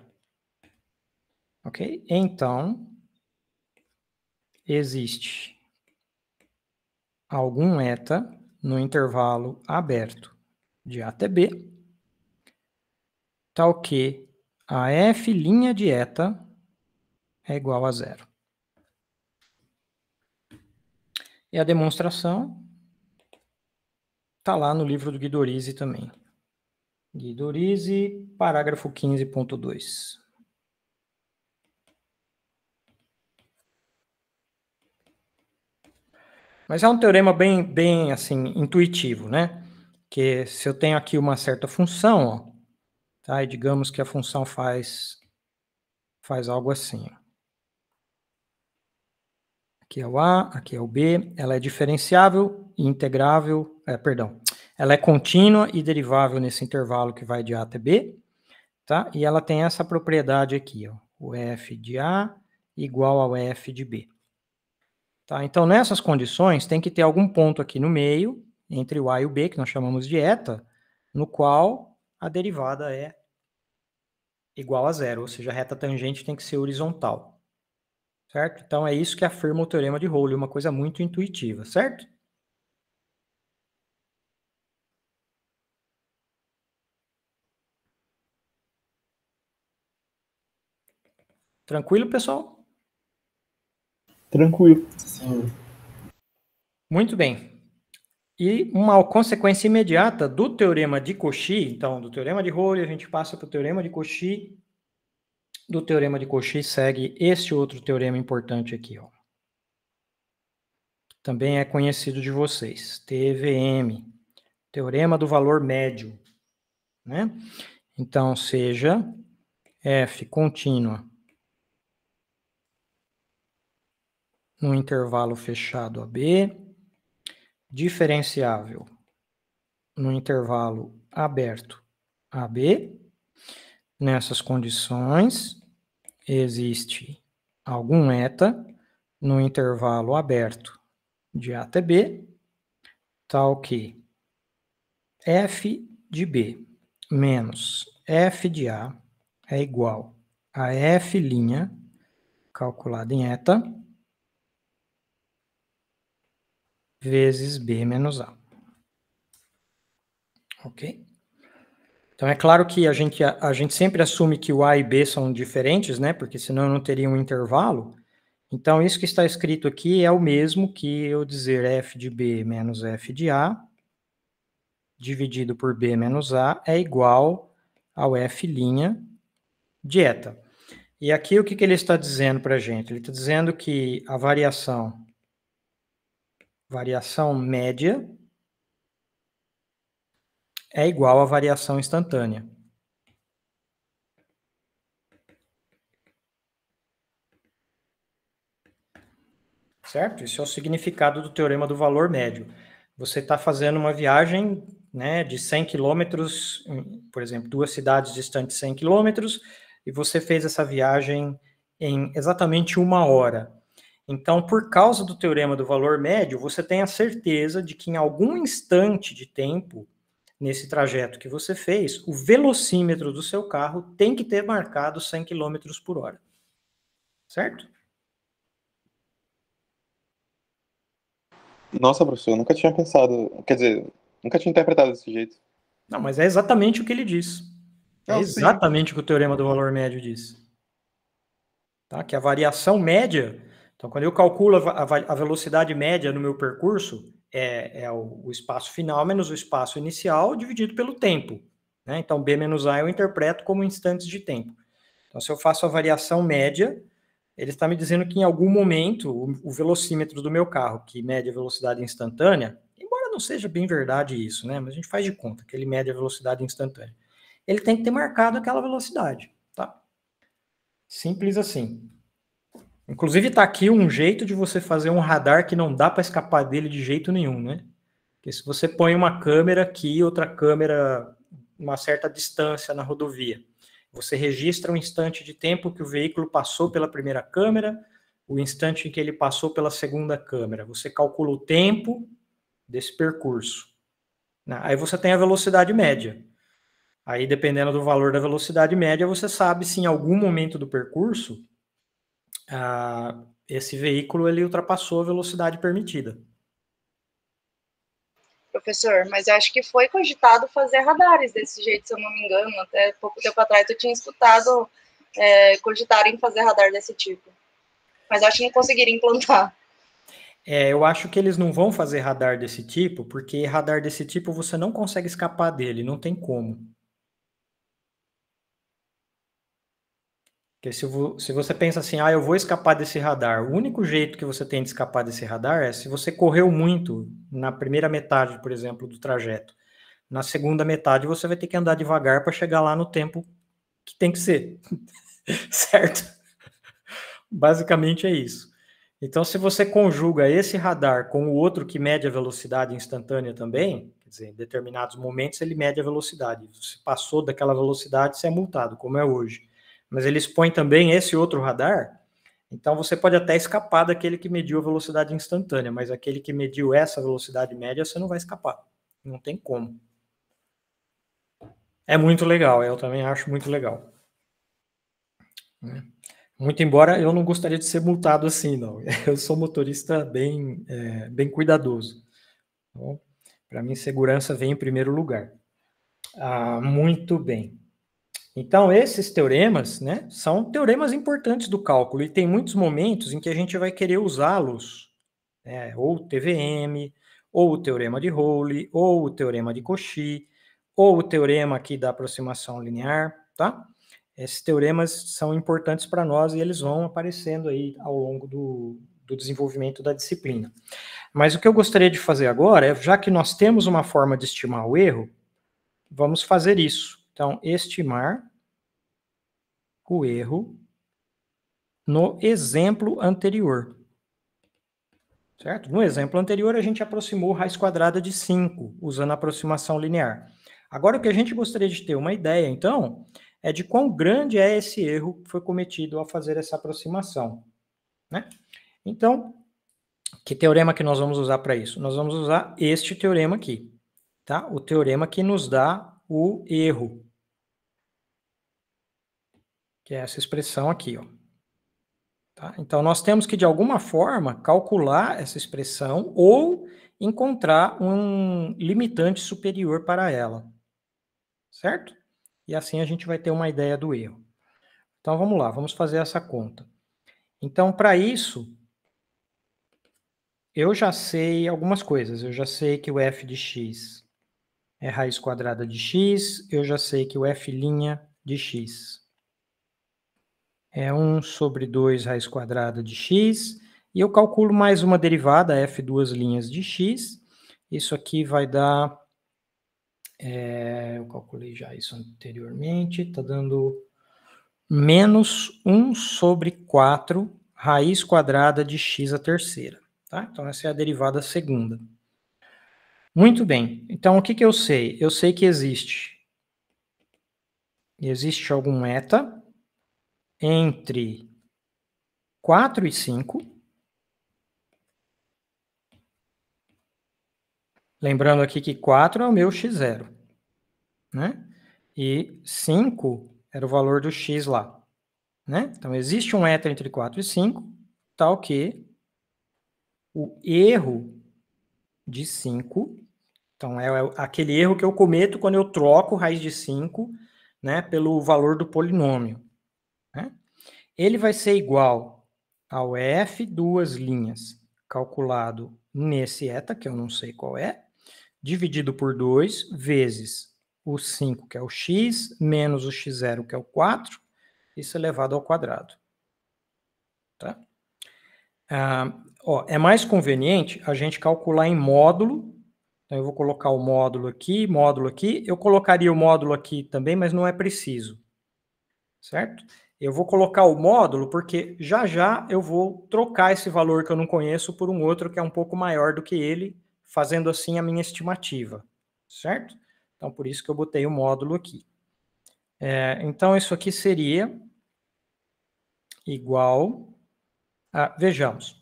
Ok? Então, existe algum eta no intervalo aberto de A até B, tal que a f' de eta é igual a zero. E a demonstração está lá no livro do Guidorizi também. Guidorizi, parágrafo 15.2. Mas é um teorema bem assim, intuitivo, né? Que se eu tenho aqui uma certa função, ó, tá? E digamos que a função faz algo assim, ó. Aqui é o A, aqui é o B, ela é diferenciável e integrável, ela é contínua e derivável nesse intervalo que vai de A até B, tá? E ela tem essa propriedade aqui, ó, o f de A igual ao f de B. Tá? Então, nessas condições, tem que ter algum ponto aqui no meio, entre o A e o B, que nós chamamos de eta, no qual a derivada é igual a zero, ou seja, a reta tangente tem que ser horizontal. Certo? Então, é isso que afirma o teorema de Rowley, uma coisa muito intuitiva, certo? Tranquilo, pessoal? Tranquilo. Sim. Muito bem. E uma consequência imediata do teorema de Cauchy, então, do teorema de Rowley, a gente passa para o teorema de Cauchy. Do teorema de Cauchy segue esse outro teorema importante aqui, ó. Também é conhecido de vocês, TVM, teorema do valor médio, né? Então, seja f contínua no intervalo fechado AB, diferenciável no intervalo aberto AB. Nessas condições, existe algum eta no intervalo aberto de A até B, tal que f de B menos f de A é igual a f' calculada em eta vezes B menos A. Ok? Então, é claro que a gente sempre assume que o A e B são diferentes, né? Porque senão eu não teria um intervalo. Então, isso que está escrito aqui é o mesmo que eu dizer f de B menos f de A dividido por B menos A é igual ao f' de eta. E aqui o que ele está dizendo para a gente? Ele está dizendo que a variação média é igual à variação instantânea. Certo? Isso é o significado do teorema do valor médio. Você está fazendo uma viagem, né, de 100 quilômetros, por exemplo, 2 cidades distantes de 100 quilômetros, e você fez essa viagem em exatamente 1 hora. Então, por causa do teorema do valor médio, você tem a certeza de que em algum instante de tempo, nesse trajeto que você fez, o velocímetro do seu carro tem que ter marcado 100 km por hora. Certo? Nossa, professor, eu nunca tinha pensado, quer dizer, nunca tinha interpretado desse jeito. Não, mas é exatamente o que ele diz. É exatamente o que o teorema do valor médio diz. Tá? Que a variação média, então quando eu calculo a velocidade média no meu percurso, é o espaço final menos o espaço inicial dividido pelo tempo. Né? Então, B menos A eu interpreto como instantes de tempo. Então, se eu faço a variação média, ele está me dizendo que em algum momento o velocímetro do meu carro, que mede a velocidade instantânea, embora não seja bem verdade isso, né? Mas a gente faz de conta que ele mede a velocidade instantânea. Ele tem que ter marcado aquela velocidade, tá? Simples assim. Inclusive está aqui um jeito de você fazer um radar que não dá para escapar dele de jeito nenhum, né? Porque se você põe uma câmera aqui, outra câmera uma certa distância na rodovia, você registra um instante de tempo que o veículo passou pela primeira câmera, o instante em que ele passou pela segunda câmera. Você calcula o tempo desse percurso. Aí você tem a velocidade média. Aí, dependendo do valor da velocidade média, você sabe se em algum momento do percurso esse veículo ele ultrapassou a velocidade permitida. Professor, mas eu acho que foi cogitado fazer radares desse jeito, se eu não me engano. Até pouco tempo atrás eu tinha escutado cogitarem fazer radar desse tipo. Mas eu acho que não conseguiram implantar. Eu acho que eles não vão fazer radar desse tipo, porque radar desse tipo você não consegue escapar dele, não tem como. Porque se você pensa assim, eu vou escapar desse radar, o único jeito que você tem de escapar desse radar é se você correu muito na primeira metade, por exemplo, do trajeto. Na segunda metade você vai ter que andar devagar para chegar lá no tempo que tem que ser. Certo? Basicamente é isso. Então, se você conjuga esse radar com o outro que mede a velocidade instantânea também, quer dizer, em determinados momentos ele mede a velocidade. Se passou daquela velocidade, você é multado, como é hoje. Mas eles põem também esse outro radar Então, você pode até escapar daquele que mediu a velocidade instantânea, mas aquele que mediu essa velocidade média, você não vai escapar. Não tem como. É muito legal, eu também acho muito legal. Muito embora eu não gostaria de ser multado assim, não. Eu sou motorista bem cuidadoso. Então, para mim, segurança vem em primeiro lugar. Muito bem. Então, esses teoremas, né, são teoremas importantes do cálculo, e tem muitos momentos em que a gente vai querer usá-los, ou o TVM, ou o teorema de Rowley, ou o teorema de Cauchy, ou o teorema aqui da aproximação linear, tá? Esses teoremas são importantes para nós e eles vão aparecendo aí ao longo do desenvolvimento da disciplina. Mas o que eu gostaria de fazer agora é, já que nós temos uma forma de estimar o erro, vamos fazer isso. Então, estimar o erro no exemplo anterior. Certo? No exemplo anterior, a gente aproximou raiz quadrada de 5, usando a aproximação linear. Agora, o que a gente gostaria de ter uma ideia, então, é de quão grande é esse erro que foi cometido ao fazer essa aproximação. Né? Então, que teorema que nós vamos usar para isso? Nós vamos usar este teorema aqui. Tá? O teorema que nos dá o erro. Que é essa expressão aqui, ó. Tá? Então, nós temos que, de alguma forma, calcular essa expressão ou encontrar um limitante superior para ela. Certo? E assim a gente vai ter uma ideia do erro. Então, vamos lá, vamos fazer essa conta. Então, para isso, eu já sei algumas coisas. Eu já sei que o f de x é raiz quadrada de x, eu já sei que o f' de x é 1 sobre 2 raiz quadrada de x, e eu calculo mais uma derivada, f duas linhas de x, isso aqui vai dar, eu calculei já isso anteriormente, está dando menos 1 sobre 4 raiz quadrada de x a terceira, tá? Então essa é a derivada segunda. Muito bem, então o que eu sei? Eu sei que existe algum eta entre 4 e 5. Lembrando aqui que 4 é o meu x0, né? E 5 era o valor do x lá, né? Então, existe um eta entre 4 e 5, tal que o erro de 5, então é aquele erro que eu cometo quando eu troco raiz de 5, né, pelo valor do polinômio. Né? Ele vai ser igual ao f duas linhas calculado nesse eta, que eu não sei qual é, dividido por 2, vezes o 5, que é o x, menos o x0, que é o 4, isso elevado ao quadrado. Tá? É mais conveniente a gente calcular em módulo. Então, eu vou colocar o módulo aqui. Eu colocaria o módulo aqui também, mas não é preciso. Certo? Eu vou colocar o módulo porque já eu vou trocar esse valor que eu não conheço por um outro que é um pouco maior do que ele, fazendo assim a minha estimativa. Certo? Então, por isso que eu botei o módulo aqui. Então, isso aqui seria igual a... Vejamos.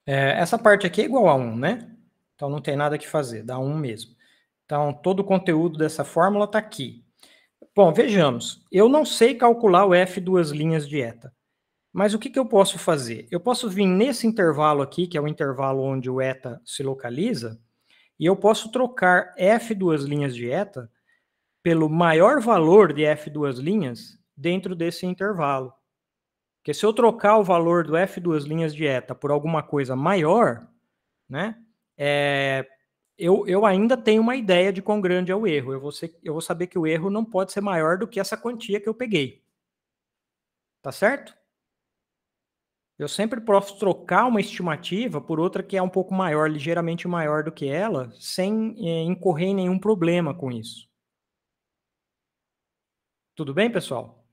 Essa parte aqui é igual a 1, né? Então, não tem nada que fazer, dá 1 mesmo. Então, todo o conteúdo dessa fórmula está aqui. Bom, vejamos. Eu não sei calcular o f duas linhas de eta. Mas o que eu posso fazer? Eu posso vir nesse intervalo aqui, que é o intervalo onde o eta se localiza, e eu posso trocar f duas linhas de eta pelo maior valor de f duas linhas dentro desse intervalo. Porque se eu trocar o valor do f duas linhas de eta por alguma coisa maior, né, eu ainda tenho uma ideia de quão grande é o erro. Eu vou saber que o erro não pode ser maior do que essa quantia que eu peguei. Tá certo? Eu sempre posso trocar uma estimativa por outra que é um pouco maior, ligeiramente maior do que ela, sem incorrer em nenhum problema com isso. Tudo bem, pessoal?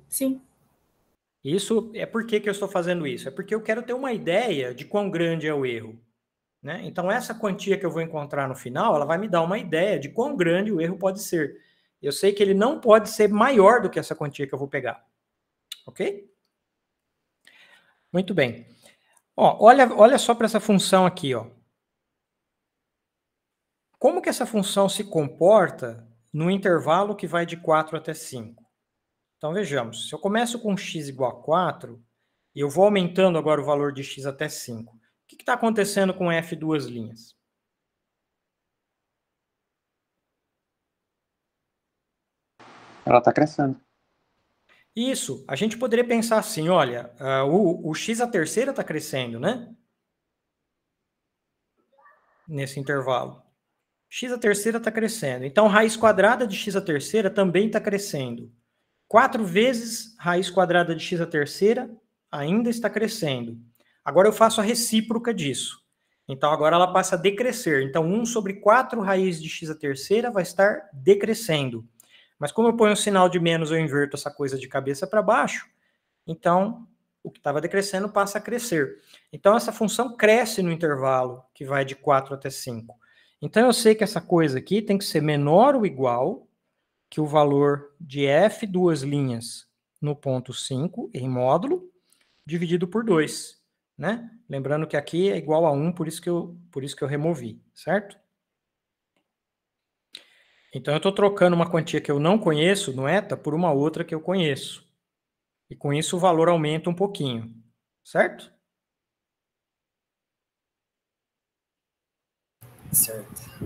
Sim. Isso é por que eu estou fazendo isso? É porque eu quero ter uma ideia de quão grande é o erro. Né? Então, essa quantia que eu vou encontrar no final, ela vai me dar uma ideia de quão grande o erro pode ser. Eu sei que ele não pode ser maior do que essa quantia que eu vou pegar. Ok? Muito bem. Ó, olha só para essa função aqui, ó. Como que essa função se comporta no intervalo que vai de 4 até 5? Então, vejamos. Se eu começo com x igual a 4, e eu vou aumentando agora o valor de x até 5, o que está acontecendo com f duas linhas? Ela está crescendo. Isso. A gente poderia pensar assim, olha, o x a terceira está crescendo, né? Nesse intervalo. X a terceira está crescendo. Então, raiz quadrada de x a terceira também está crescendo. 4 vezes raiz quadrada de x a terceira ainda está crescendo. Agora eu faço a recíproca disso. Então, agora ela passa a decrescer. Então, 1 sobre 4 raiz de x a terceira vai estar decrescendo. Mas como eu ponho um sinal de menos, eu inverto essa coisa de cabeça para baixo. Então, o que estava decrescendo passa a crescer. Então, essa função cresce no intervalo que vai de 4 até 5. Então, eu sei que essa coisa aqui tem que ser menor ou igual que o valor de f duas linhas no ponto 5 em módulo, dividido por 2. Né? Lembrando que aqui é igual a 1, por isso que eu removi, certo? Então, eu estou trocando uma quantia que eu não conheço no eta por uma outra que eu conheço. E com isso o valor aumenta um pouquinho, certo?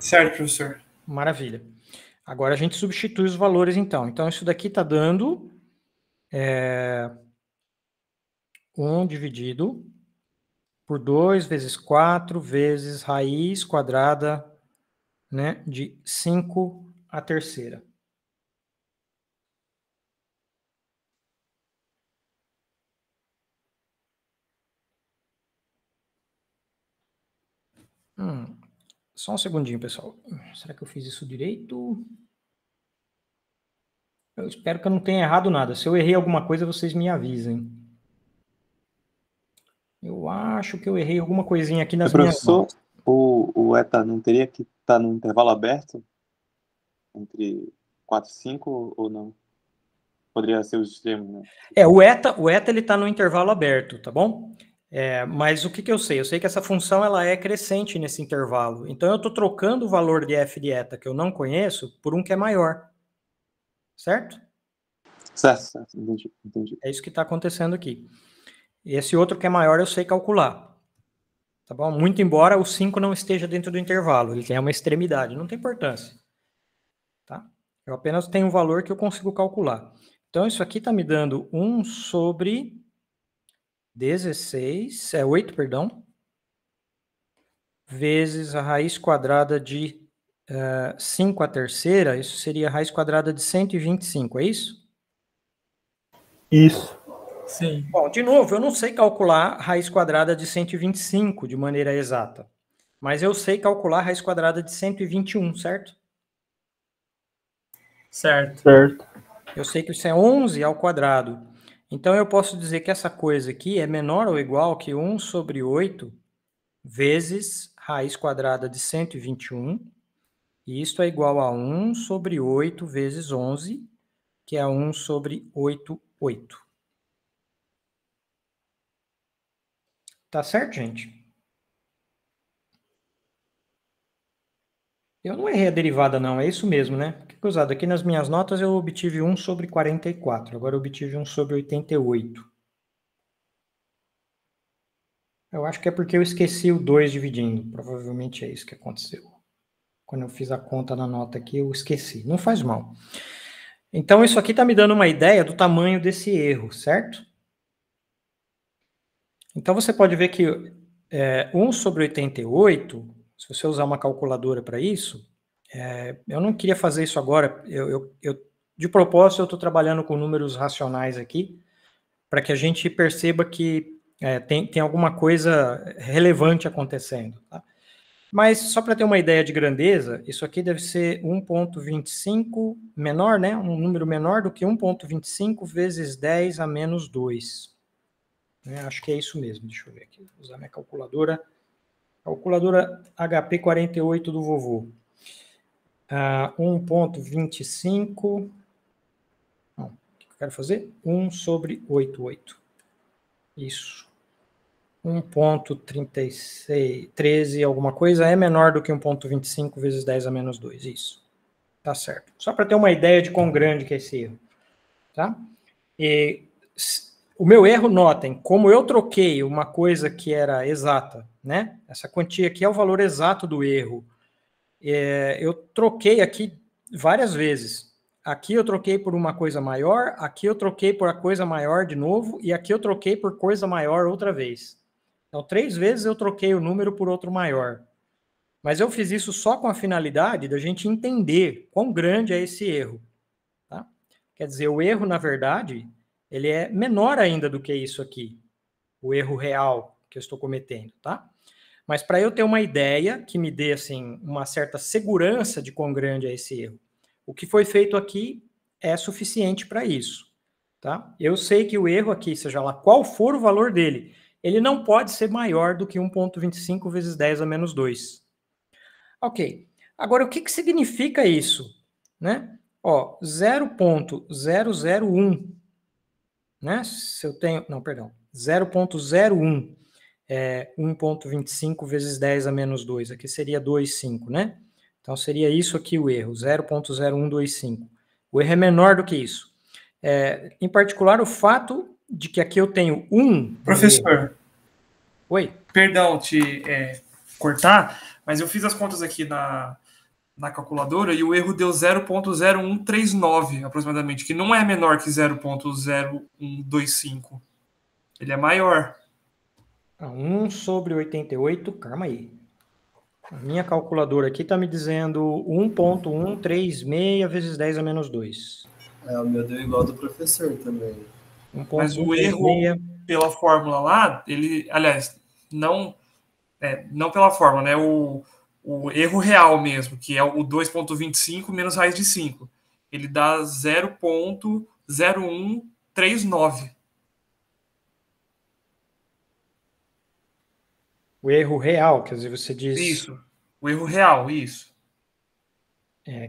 Certo, professor. Maravilha. Agora a gente substitui os valores, então. Então, isso daqui está dando 1 dividido por 2 vezes 4 vezes raiz quadrada, né, de 5 à terceira. Só um segundinho, pessoal. Será que eu fiz isso direito? Eu espero que eu não tenha errado nada. Se eu errei alguma coisa, vocês me avisem. Eu acho que eu errei alguma coisinha aqui nas minhas Professor, notas. o ETA não teria que estar no intervalo aberto? Entre 4 e 5 ou não? Poderia ser os extremos, né? O eta ele está no intervalo aberto, tá bom? Mas o que eu sei? Eu sei que essa função ela é crescente nesse intervalo. Então, eu estou trocando o valor de f de eta que eu não conheço por um que é maior. Certo? Certo. Entendi. É isso que está acontecendo aqui. Esse outro que é maior eu sei calcular. Tá bom? Muito embora o 5 não esteja dentro do intervalo. Ele tem uma extremidade. Não tem importância. Tá? Eu apenas tenho um valor que eu consigo calcular. Então, isso aqui está me dando 1 sobre 8, perdão, vezes a raiz quadrada de 5 à terceira, isso seria a raiz quadrada de 125, é isso? Isso. Sim. Bom, de novo, eu não sei calcular raiz quadrada de 125 de maneira exata, mas eu sei calcular a raiz quadrada de 121, certo? Certo. Eu sei que isso é 11 ao quadrado. Então, eu posso dizer que essa coisa aqui é menor ou igual que 1 sobre 8 vezes raiz quadrada de 121, e isto é igual a 1 sobre 8 vezes 11, que é 1 sobre 8. Tá certo, gente? Eu não errei a derivada, não. É isso mesmo, né? Que coisado. Aqui nas minhas notas eu obtive 1 sobre 44. Agora eu obtive 1 sobre 88. Eu acho que é porque eu esqueci o 2 dividindo. Provavelmente é isso que aconteceu. Quando eu fiz a conta na nota aqui, eu esqueci. Não faz mal. Então, isso aqui está me dando uma ideia do tamanho desse erro, certo? Então, você pode ver que 1 sobre 88, se você usar uma calculadora para isso, eu não queria fazer isso agora. De propósito, eu estou trabalhando com números racionais aqui, para que a gente perceba que tem alguma coisa relevante acontecendo. Tá? Mas, só para ter uma ideia de grandeza, isso aqui deve ser 1,25 menor, né? Um número menor do que 1,25 vezes 10 a menos 2. Acho que é isso mesmo. Deixa eu ver aqui. Vou usar minha calculadora. Calculadora HP 48 do vovô. 1,25. Não, o que eu quero fazer? 1 sobre 88. Isso. 1,13 alguma coisa é menor do que 1,25 vezes 10 a menos 2. Isso. Tá certo. Só para ter uma ideia de quão grande que é esse erro. Tá? E o meu erro, notem, como eu troquei uma coisa que era exata, né? Essa quantia aqui é o valor exato do erro. Eu troquei aqui várias vezes. Aqui eu troquei por uma coisa maior, aqui eu troquei por a coisa maior de novo, e aqui eu troquei por coisa maior outra vez. Então, 3 vezes eu troquei o número por outro maior. Mas eu fiz isso só com a finalidade da gente entender quão grande é esse erro. Tá? Quer dizer, o erro, na verdade, ele é menor ainda do que isso aqui. O erro real que eu estou cometendo, tá? Mas para eu ter uma ideia que me dê, assim, uma certa segurança de quão grande é esse erro, o que foi feito aqui é suficiente para isso, tá? Eu sei que o erro aqui, seja lá qual for o valor dele, ele não pode ser maior do que 1,25 vezes 10 a menos 2. Ok. Agora, o que significa isso? Né? Ó, 0,001, né? Se eu tenho... Não, perdão. 0,01 é 1,25 vezes 10 a menos 2. Aqui seria 2,5, né? Então, seria isso aqui o erro, 0,0125. O erro é menor do que isso. Em particular, o fato de que aqui eu tenho 1... Professor. Oi? Perdão te cortar, mas eu fiz as contas aqui na calculadora e o erro deu 0,0139 aproximadamente, que não é menor que 0,0125. Ele é maior. 1 sobre 88, calma aí. A minha calculadora aqui está me dizendo 1,136 vezes 10 a menos 2. O meu deu igual do professor também. Mas o erro pela fórmula lá, ele, aliás, não pela fórmula, né? O erro real mesmo, que é o 2,25 menos raiz de 5. Ele dá 0,0139. O erro real, quer dizer, você diz... Isso, o erro real, isso.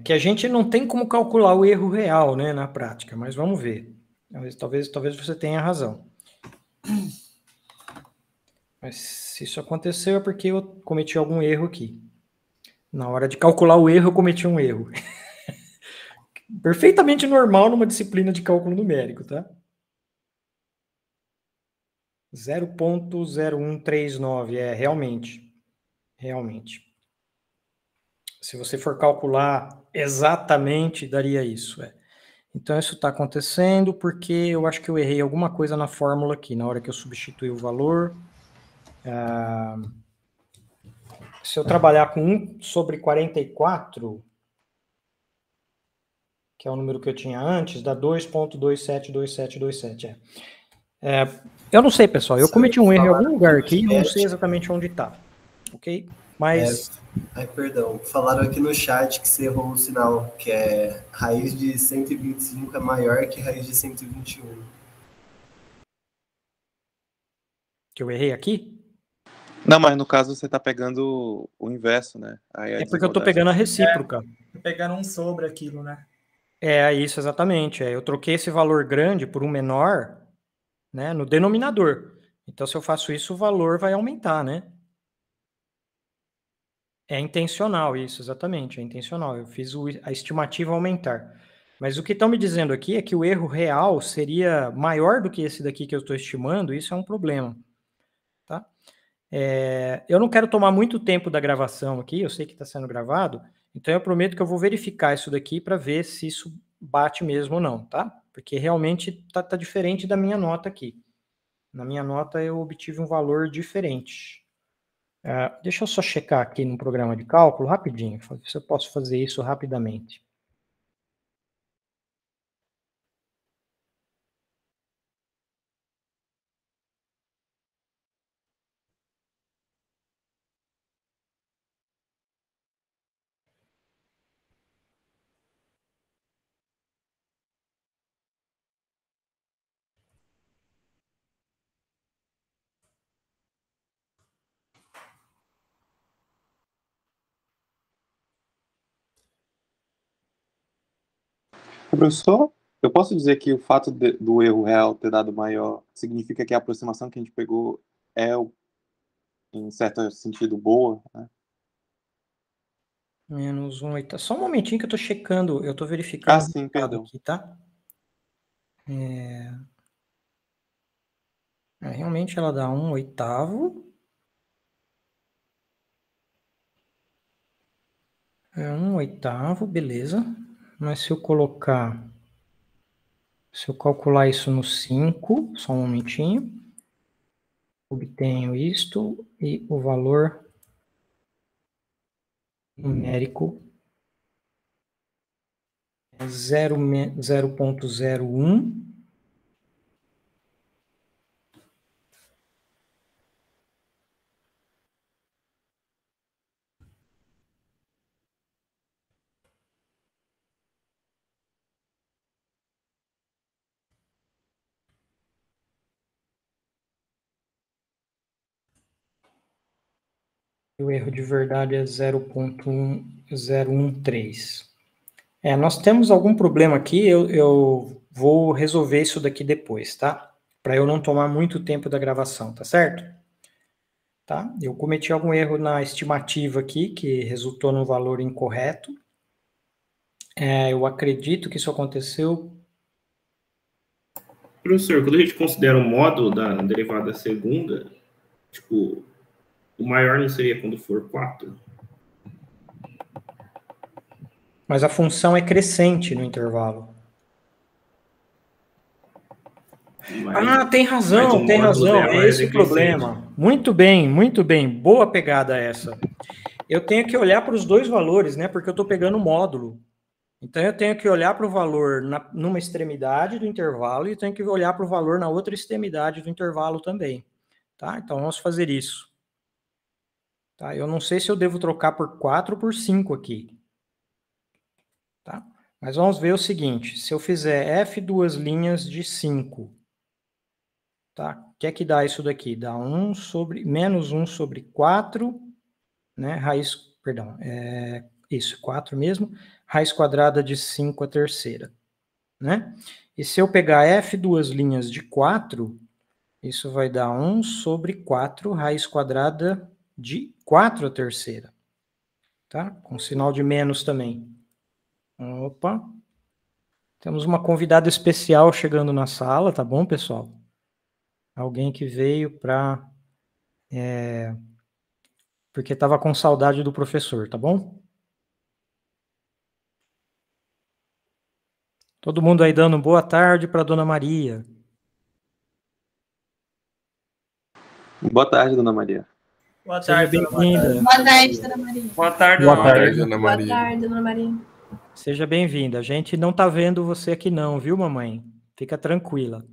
Que a gente não tem como calcular o erro real, né, na prática, mas vamos ver. Talvez você tenha razão. Mas se isso aconteceu é porque eu cometi algum erro aqui. Na hora de calcular o erro, eu cometi um erro. Perfeitamente normal numa disciplina de cálculo numérico, tá? 0,0139, realmente. Se você for calcular exatamente, daria isso. Então, isso está acontecendo porque eu acho que eu errei alguma coisa na fórmula aqui, na hora que eu substituí o valor. Se eu trabalhar com 1 sobre 44, que é o número que eu tinha antes, dá 2,272727. Eu não sei, pessoal, eu cometi um erro em algum lugar aqui e não sei exatamente onde está. Ok? Mas... perdão, falaram aqui no chat que você errou o sinal, que raiz de 125 é maior que raiz de 121. Que eu errei aqui? Não, mas no caso você está pegando o inverso, né? É porque eu estou pegando a recíproca. Pegando um sobre aquilo, né? Isso, exatamente. Eu troquei esse valor grande por um menor, né, no denominador. Então, se eu faço isso, o valor vai aumentar, né? É intencional isso, exatamente, é intencional. Eu fiz a estimativa aumentar. Mas o que estão me dizendo aqui é que o erro real seria maior do que esse daqui que eu estou estimando, isso é um problema. Tá? Eu não quero tomar muito tempo da gravação aqui, eu sei que está sendo gravado, então eu prometo que eu vou verificar isso daqui para ver se isso bate mesmo ou não, tá? Porque realmente tá diferente da minha nota aqui. Na minha nota eu obtive um valor diferente. Deixa eu só checar aqui no programa de cálculo rapidinho, se eu posso fazer isso rapidamente. Professor, eu posso dizer que o fato do erro real ter dado maior significa que a aproximação que a gente pegou é, em certo sentido, boa, né? Menos 1 oitavo. Só um momentinho que eu tô checando, eu tô verificando Ah, sim, o perdão. aqui, tá? Realmente ela dá 1 oitavo. 1 oitavo, beleza. Mas se eu calcular isso no 5, só um momentinho, obtenho isto e o valor numérico é 0,01. O erro de verdade é 0,1013. Nós temos algum problema aqui, eu vou resolver isso daqui depois, tá? Para eu não tomar muito tempo da gravação, tá certo? Tá? Eu cometi algum erro na estimativa aqui, que resultou num valor incorreto. Eu acredito que isso aconteceu. Professor, quando a gente considera o módulo da derivada segunda, tipo, o maior não seria quando for 4? Mas a função é crescente no intervalo. Tem razão, tem razão. É esse o problema. Muito bem. Boa pegada essa. Eu tenho que olhar para os dois valores, né? Porque eu estou pegando o módulo. Então, eu tenho que olhar para o valor numa extremidade do intervalo e tenho que olhar para o valor na outra extremidade do intervalo também. Tá? Então, vamos fazer isso. Tá? Eu não sei se eu devo trocar por 4 ou por 5 aqui. Tá? Mas vamos ver o seguinte. Se eu fizer f duas linhas de 5, tá? O que é que dá isso daqui? Dá menos 1 sobre 4, né? Isso, 4 mesmo. Raiz quadrada de 5 a terceira, né? E se eu pegar f duas linhas de 4, isso vai dar 1 sobre 4 raiz quadrada de 4 a terceira, tá? Com sinal de menos também. Opa! Temos uma convidada especial chegando na sala, tá bom, pessoal? Alguém que veio para... porque estava com saudade do professor, tá bom? Todo mundo aí dando boa tarde para Dona Maria. Boa tarde, Dona Maria. Boa tarde, Seja bem-vinda. Boa tarde, Dona Maria. Boa tarde, Boa Dona Maria. tarde, Ana Maria. Boa tarde, Dona Maria. Seja bem-vinda. A gente não tá vendo você aqui não, viu, mamãe? Fica tranquila.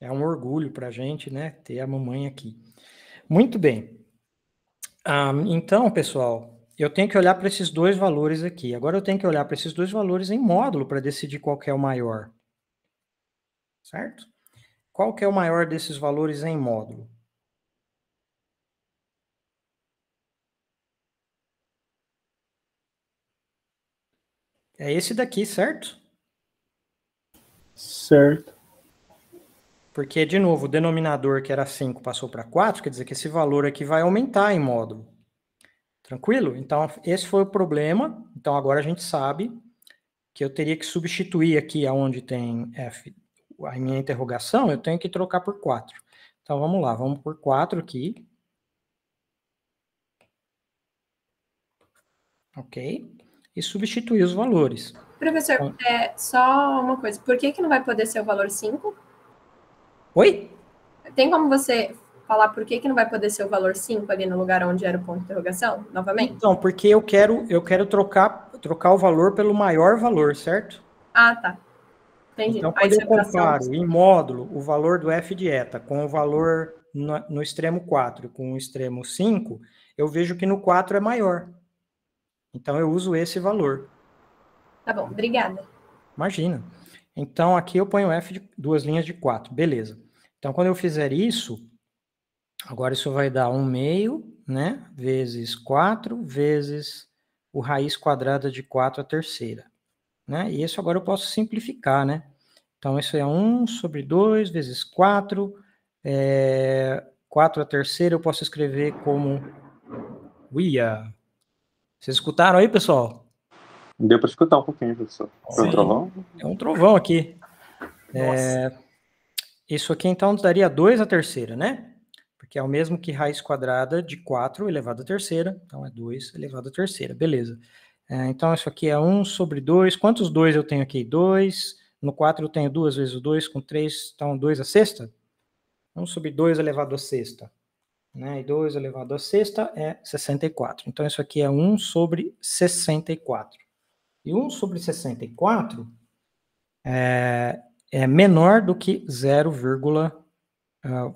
É um orgulho para a gente, né, ter a mamãe aqui. Muito bem. Então, pessoal, eu tenho que olhar para esses dois valores aqui. Agora eu tenho que olhar para esses dois valores em módulo para decidir qual que é o maior. Certo? Qual que é o maior desses valores em módulo? É esse daqui, certo? Certo. Porque, de novo, o denominador que era 5 passou para 4, quer dizer que esse valor aqui vai aumentar em módulo. Tranquilo? Então, esse foi o problema. Então, agora a gente sabe que eu teria que substituir aqui aonde tem F, a minha interrogação, eu tenho que trocar por 4. Então, vamos lá, vamos por 4 aqui. Ok? E substituir os valores. Professor, Então, só uma coisa. Por que não vai poder ser o valor 5? Oi? Tem como você falar por que não vai poder ser o valor 5 ali no lugar onde era o ponto de interrogação, novamente? Então, porque eu quero trocar o valor pelo maior valor, certo? Ah, tá. Entendi. Então, quando eu comparo em módulo o valor do f de eta com o valor no extremo 4 com o extremo 5, eu vejo que no 4 é maior. Então, eu uso esse valor. Tá bom, obrigada. Imagina. Então, aqui eu ponho f de duas linhas de 4. Beleza. Então, quando eu fizer isso, agora isso vai dar 1 meio, né? Vezes 4, vezes o raiz quadrada de 4 à terceira. Né? E isso agora eu posso simplificar, né? Então, isso é 1 sobre 2 vezes 4. 4 à terceira eu posso escrever como uia. Vocês escutaram aí, pessoal? Deu para escutar um pouquinho, professor. Foi um trovão? É um trovão aqui. Isso aqui, então, nos daria 2 à terceira, né? Porque é o mesmo que raiz quadrada de 4 elevado à terceira. Então, é 2 elevado à terceira. Beleza. Então, isso aqui é 1 sobre 2. Quantos 2 eu tenho aqui? 2. No 4 eu tenho 2 vezes o 2, com 3, então 2 à sexta. 1 sobre 2 elevado à sexta. Né? E 2 elevado à sexta é 64. Então, isso aqui é 1 sobre 64. E 1 sobre 64 é menor do que 0,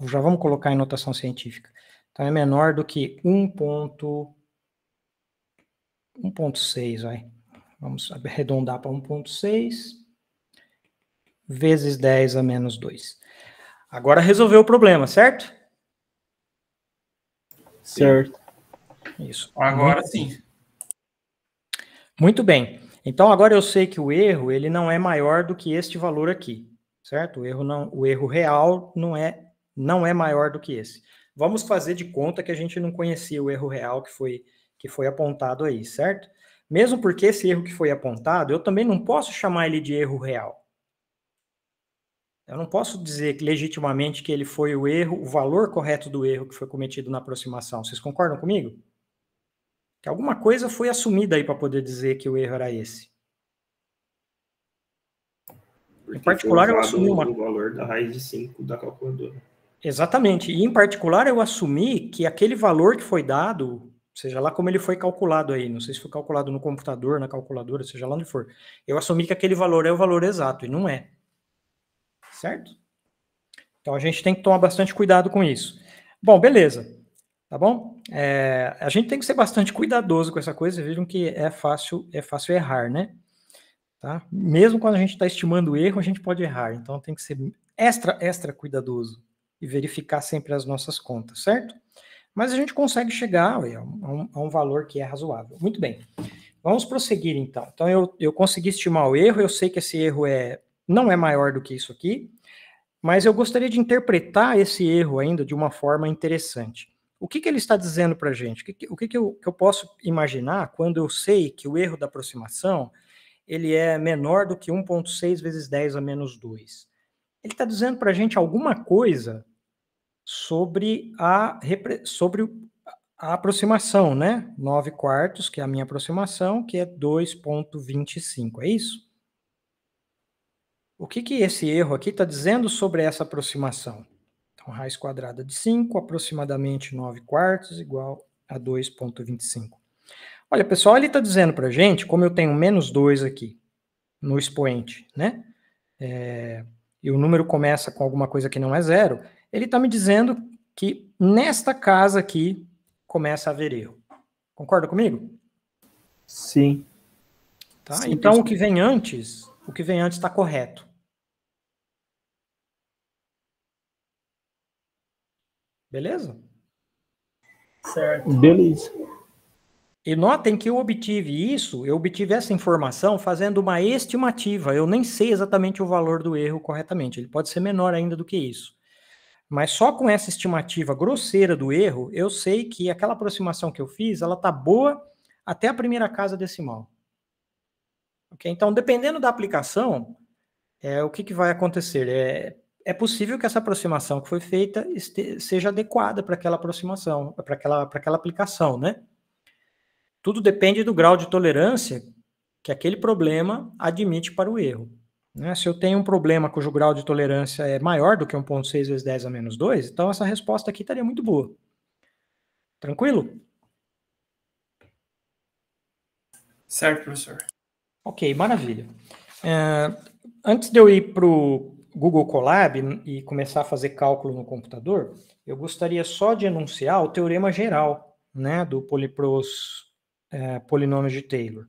já vamos colocar em notação científica. Então, é menor do que 1.6, vai. Vamos arredondar para 1.6 vezes 10 a menos 2. Agora resolveu o problema, certo? Certo. Isso. Agora sim. Muito bem. Então, agora eu sei que o erro ele não é maior do que este valor aqui, certo? O erro real não é maior do que esse. Vamos fazer de conta que a gente não conhecia o erro real que foi apontado aí, certo? Mesmo porque esse erro que foi apontado, eu também não posso chamar ele de erro real. Eu não posso dizer legitimamente que ele foi o valor correto do erro que foi cometido na aproximação. Vocês concordam comigo? Que alguma coisa foi assumida aí para poder dizer que o erro era esse. Porque em particular, eu assumi assumi o valor da raiz de 5 da calculadora. Exatamente. E, em particular, eu assumi que aquele valor que foi dado, seja lá como ele foi calculado aí, não sei se foi calculado no computador, na calculadora, seja lá onde for, eu assumi que aquele valor é o valor exato, e não é. Certo? Então, a gente tem que tomar bastante cuidado com isso. Bom, beleza. Tá bom? A gente tem que ser bastante cuidadoso com essa coisa. Vejam que é fácil errar, né? Tá? Mesmo quando a gente está estimando o erro, a gente pode errar. Então, tem que ser extra cuidadoso e verificar sempre as nossas contas, certo? Mas a gente consegue chegar a um valor que é razoável. Muito bem. Vamos prosseguir, então. Então, eu consegui estimar o erro. Eu sei que esse erro não é maior do que isso aqui, mas eu gostaria de interpretar esse erro ainda de uma forma interessante. O que ele está dizendo para a gente? O que eu posso imaginar quando eu sei que o erro da aproximação ele é menor do que 1.6 vezes 10 a menos 2? Ele está dizendo para a gente alguma coisa sobre a aproximação, né? 9/4, que é a minha aproximação, que é 2.25, é isso? O que esse erro aqui está dizendo sobre essa aproximação? Então, raiz quadrada de 5, aproximadamente 9/4, igual a 2.25. Olha, pessoal, ele está dizendo para a gente, como eu tenho menos 2 aqui no expoente, né? E o número começa com alguma coisa que não é zero, ele está me dizendo que nesta casa aqui começa a haver erro. Concorda comigo? Sim. Tá? Sim, então, o que vem antes está correto. Beleza? Certo. Beleza. E notem que eu obtive essa informação fazendo uma estimativa. Eu nem sei exatamente o valor do erro corretamente. Ele pode ser menor ainda do que isso. Mas só com essa estimativa grosseira do erro, eu sei que aquela aproximação que eu fiz, ela está boa até a primeira casa decimal. Okay? Então, dependendo da aplicação, o que vai acontecer? É possível que essa aproximação que foi feita seja adequada para aquela aproximação, para aquela aplicação, né? Tudo depende do grau de tolerância que aquele problema admite para o erro. Né? Se eu tenho um problema cujo grau de tolerância é maior do que 1.6 vezes 10 a menos 2, então essa resposta aqui estaria muito boa. Tranquilo? Certo, professor. Ok, maravilha. Antes de eu ir para o Google Colab e começar a fazer cálculo no computador, eu gostaria só de enunciar o teorema geral, né, pros polinômios de Taylor.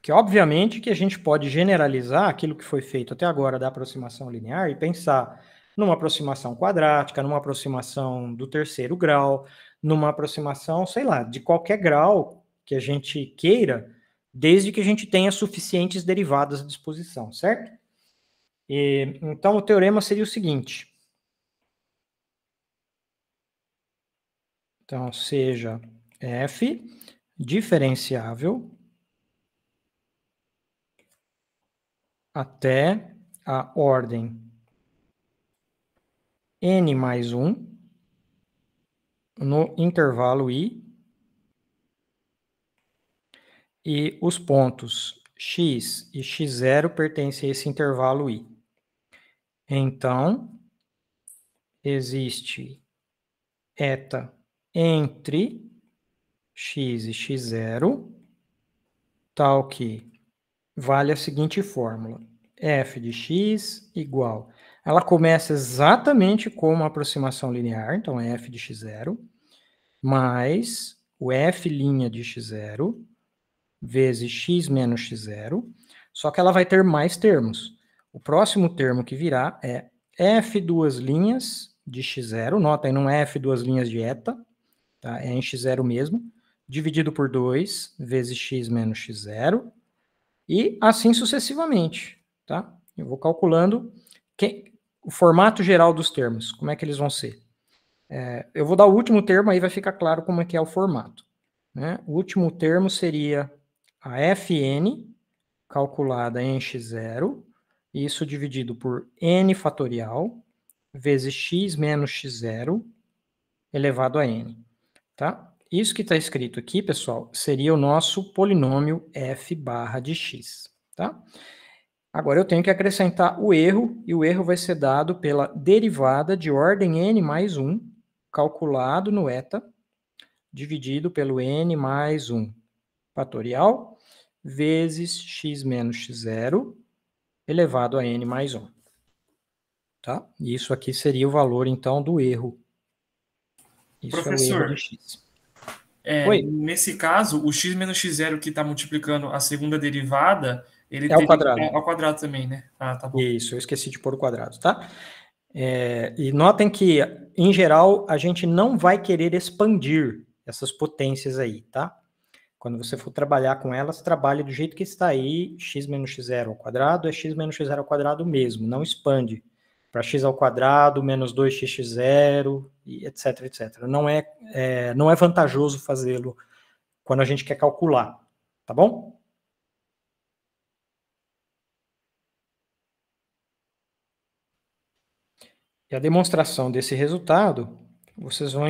Que obviamente que a gente pode generalizar aquilo que foi feito até agora da aproximação linear e pensar numa aproximação quadrática, numa aproximação do terceiro grau, numa aproximação, sei lá, de qualquer grau que a gente queira, desde que a gente tenha suficientes derivadas à disposição, certo? Então, o teorema seria o seguinte. Então, seja f diferenciável até a ordem n mais 1 no intervalo i, e os pontos x e x0 pertencem a esse intervalo i. Então, existe eta entre x e x0, tal que vale a seguinte fórmula: f de x igual... Ela começa exatamente como uma aproximação linear, então é f de x0, mais o f' de x0, vezes x menos x0, só que ela vai ter mais termos. O próximo termo que virá é f duas linhas de x0, nota aí, não é f duas linhas de eta, tá? É em x0 mesmo, dividido por 2, vezes x menos x0, e assim sucessivamente, tá? Eu vou calculando o formato geral dos termos, como é que eles vão ser. Eu vou dar o último termo, aí vai ficar claro como é que é o formato, né? O último termo seria a fn, calculada em x0, isso dividido por n fatorial, vezes x menos x0, elevado a n, tá? Isso que está escrito aqui, pessoal, seria o nosso polinômio f barra de x, tá? Agora eu tenho que acrescentar o erro, e o erro vai ser dado pela derivada de ordem n mais 1, calculado no eta, dividido pelo n mais 1 fatorial, vezes x menos x0, elevado a n mais 1. Tá? Isso aqui seria o valor, então, do erro. Isso Professor, é o erro de x. Nesse caso, o x menos x0 que está multiplicando a segunda derivada, ele é ao quadrado. É ao quadrado também, né? Ah, tá bom. Isso, eu esqueci de pôr o quadrado, tá? E notem que, em geral, a gente não vai querer expandir essas potências aí, tá? Quando você for trabalhar com elas, trabalhe do jeito que está aí, x menos x0 ao quadrado é x menos x0 ao quadrado mesmo, não expande para x ao quadrado, menos 2x0, etc, etc. Não é vantajoso fazê-lo quando a gente quer calcular, tá bom? E a demonstração desse resultado, vocês vão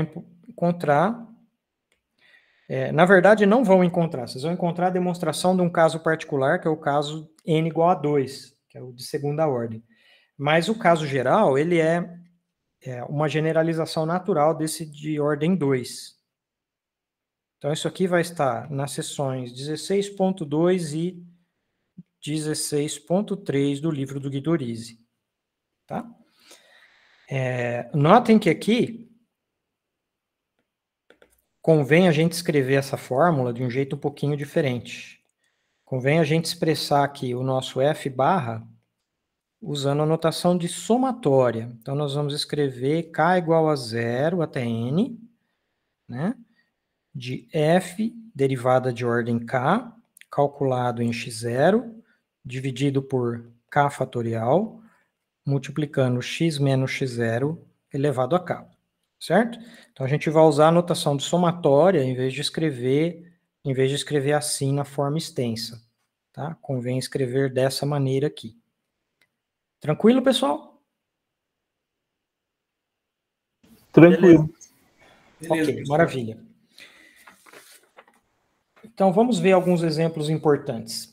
encontrar... na verdade, não vão encontrar. Vocês vão encontrar a demonstração de um caso particular, que é o caso n igual a 2, que é o de segunda ordem. Mas o caso geral, ele é uma generalização natural desse de ordem 2. Então, isso aqui vai estar nas seções 16.2 e 16.3 do livro do Guidorizi. Tá? Notem que aqui convém a gente escrever essa fórmula de um jeito um pouquinho diferente. Convém a gente expressar aqui o nosso f barra usando a notação de somatória. Então, nós vamos escrever k igual a 0 até n, né, de f derivada de ordem k, calculado em x0, dividido por k fatorial, multiplicando x menos x0 elevado a k. Certo? Então, a gente vai usar a notação de somatória em vez de escrever assim na forma extensa. Tá? Convém escrever dessa maneira aqui. Tranquilo, pessoal? Tranquilo. Beleza, ok, maravilha. Então, vamos ver alguns exemplos importantes.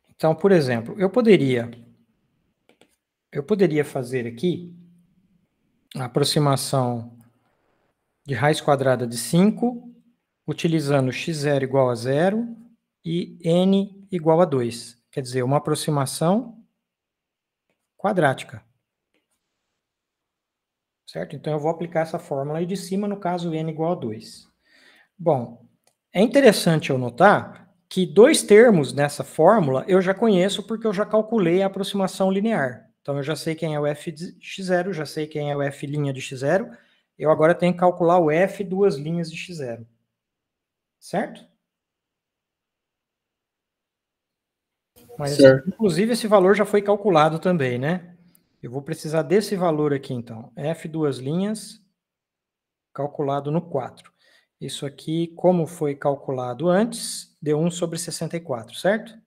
Então, por exemplo, eu poderia fazer aqui a aproximação de raiz quadrada de 5, utilizando x0 igual a 0 e n igual a 2. Quer dizer, uma aproximação quadrática. Certo? Então, eu vou aplicar essa fórmula aí de cima, no caso, n igual a 2. Bom, é interessante eu notar que 2 termos nessa fórmula eu já conheço porque eu já calculei a aproximação linear. Então, eu já sei quem é o f de x0, já sei quem é o f' de x0. Eu agora tenho que calcular o f duas linhas de x0. Certo? Mas, certo. inclusive, esse valor já foi calculado também, né? Eu vou precisar desse valor aqui, então. F duas linhas, calculado no 4. Isso aqui, como foi calculado antes, deu 1 sobre 64, certo?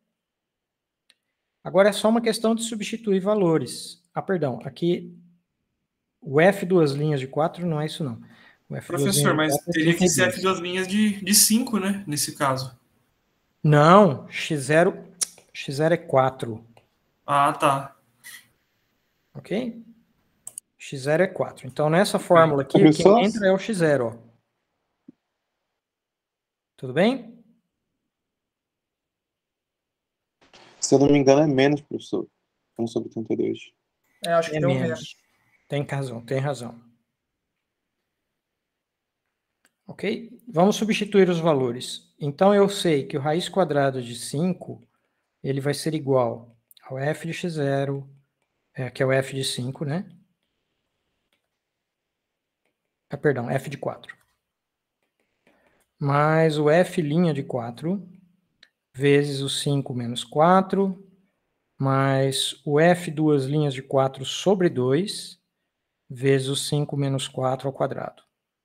Agora é só uma questão de substituir valores. Ah, perdão, aqui o F duas linhas de 4 não é isso não. O F Professor, mas teria que ser F 32. duas linhas de 5, né? Nesse caso. Não, x0 é 4. Ah, tá. Ok? x0 é 4. Então, nessa fórmula aqui, Professor? quem entra é o x0, ó. Tudo bem? Se eu não me engano, é menos, professor. 1 sobre 32. Acho que É deu menos. Tem razão. Ok? Vamos substituir os valores. Então, eu sei que o raiz quadrada de 5, ele vai ser igual ao f de x0, que é o f de 5, né? Perdão, f de 4. Mais o f' de 4, vezes o 5 menos 4, mais o f duas linhas de 4 sobre 2, vezes o 5 menos 4 ao quadrado.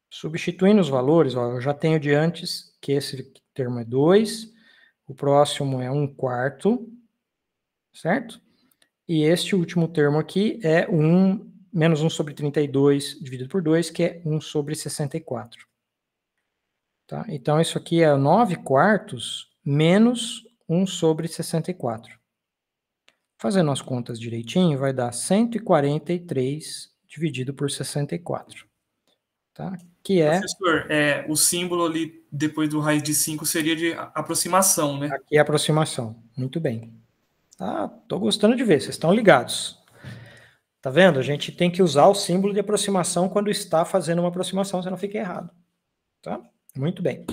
Substituindo os valores, ó, eu já tenho de antes que esse termo é 2, o próximo é 1/4, certo? E este último termo aqui é menos 1 sobre 32 dividido por 2, que é 1 sobre 64. Tá? Então, isso aqui é 9/4 menos 1 sobre 64. Fazendo as contas direitinho, vai dar 143 dividido por 64. Tá? Que é... Professor, o símbolo ali depois do raiz de 5 seria de aproximação, né? Aqui é a aproximação. Muito bem. Tá, tô gostando de ver, vocês estão ligados. Tá vendo? A gente tem que usar o símbolo de aproximação quando está fazendo uma aproximação, senão fica errado. Tá? Muito bem.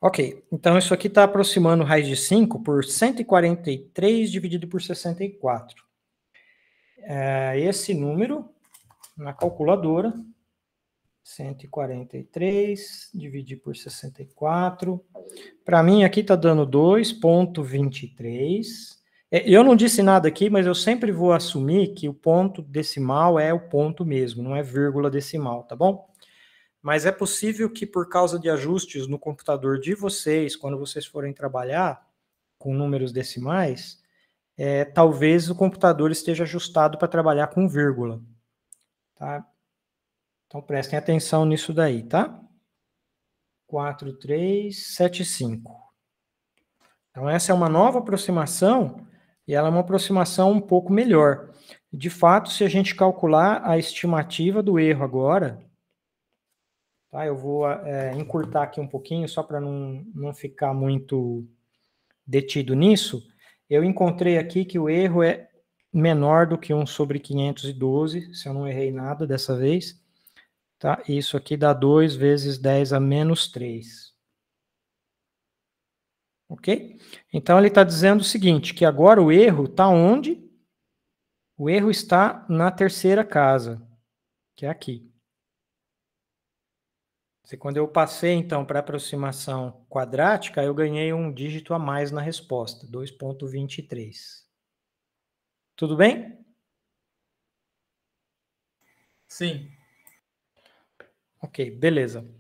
Ok, então isso aqui está aproximando raiz de 5 por 143 dividido por 64. Esse número, na calculadora, 143 dividido por 64. Para mim, aqui está dando 2,23. Eu não disse nada aqui, mas eu sempre vou assumir que o ponto decimal é o ponto mesmo, não é vírgula decimal, tá bom? Mas é possível que, por causa de ajustes no computador de vocês, quando vocês forem trabalhar com números decimais, talvez o computador esteja ajustado para trabalhar com vírgula. Tá? Então, prestem atenção nisso daí, tá? 4375. Então, essa é uma nova aproximação, e ela é uma aproximação um pouco melhor. De fato, se a gente calcular a estimativa do erro agora... Tá, eu vou encurtar aqui um pouquinho, só para não ficar muito detido nisso. Eu encontrei aqui que o erro é menor do que 1 sobre 512, se eu não errei nada dessa vez. Tá? Isso aqui dá 2 vezes 10 a menos 3. Ok? Então, ele está dizendo o seguinte, que agora o erro está onde? O erro está na terceira casa, que é aqui. Quando eu passei, então, para a aproximação quadrática, eu ganhei um dígito a mais na resposta, 2,23. Tudo bem? Sim. Ok, beleza.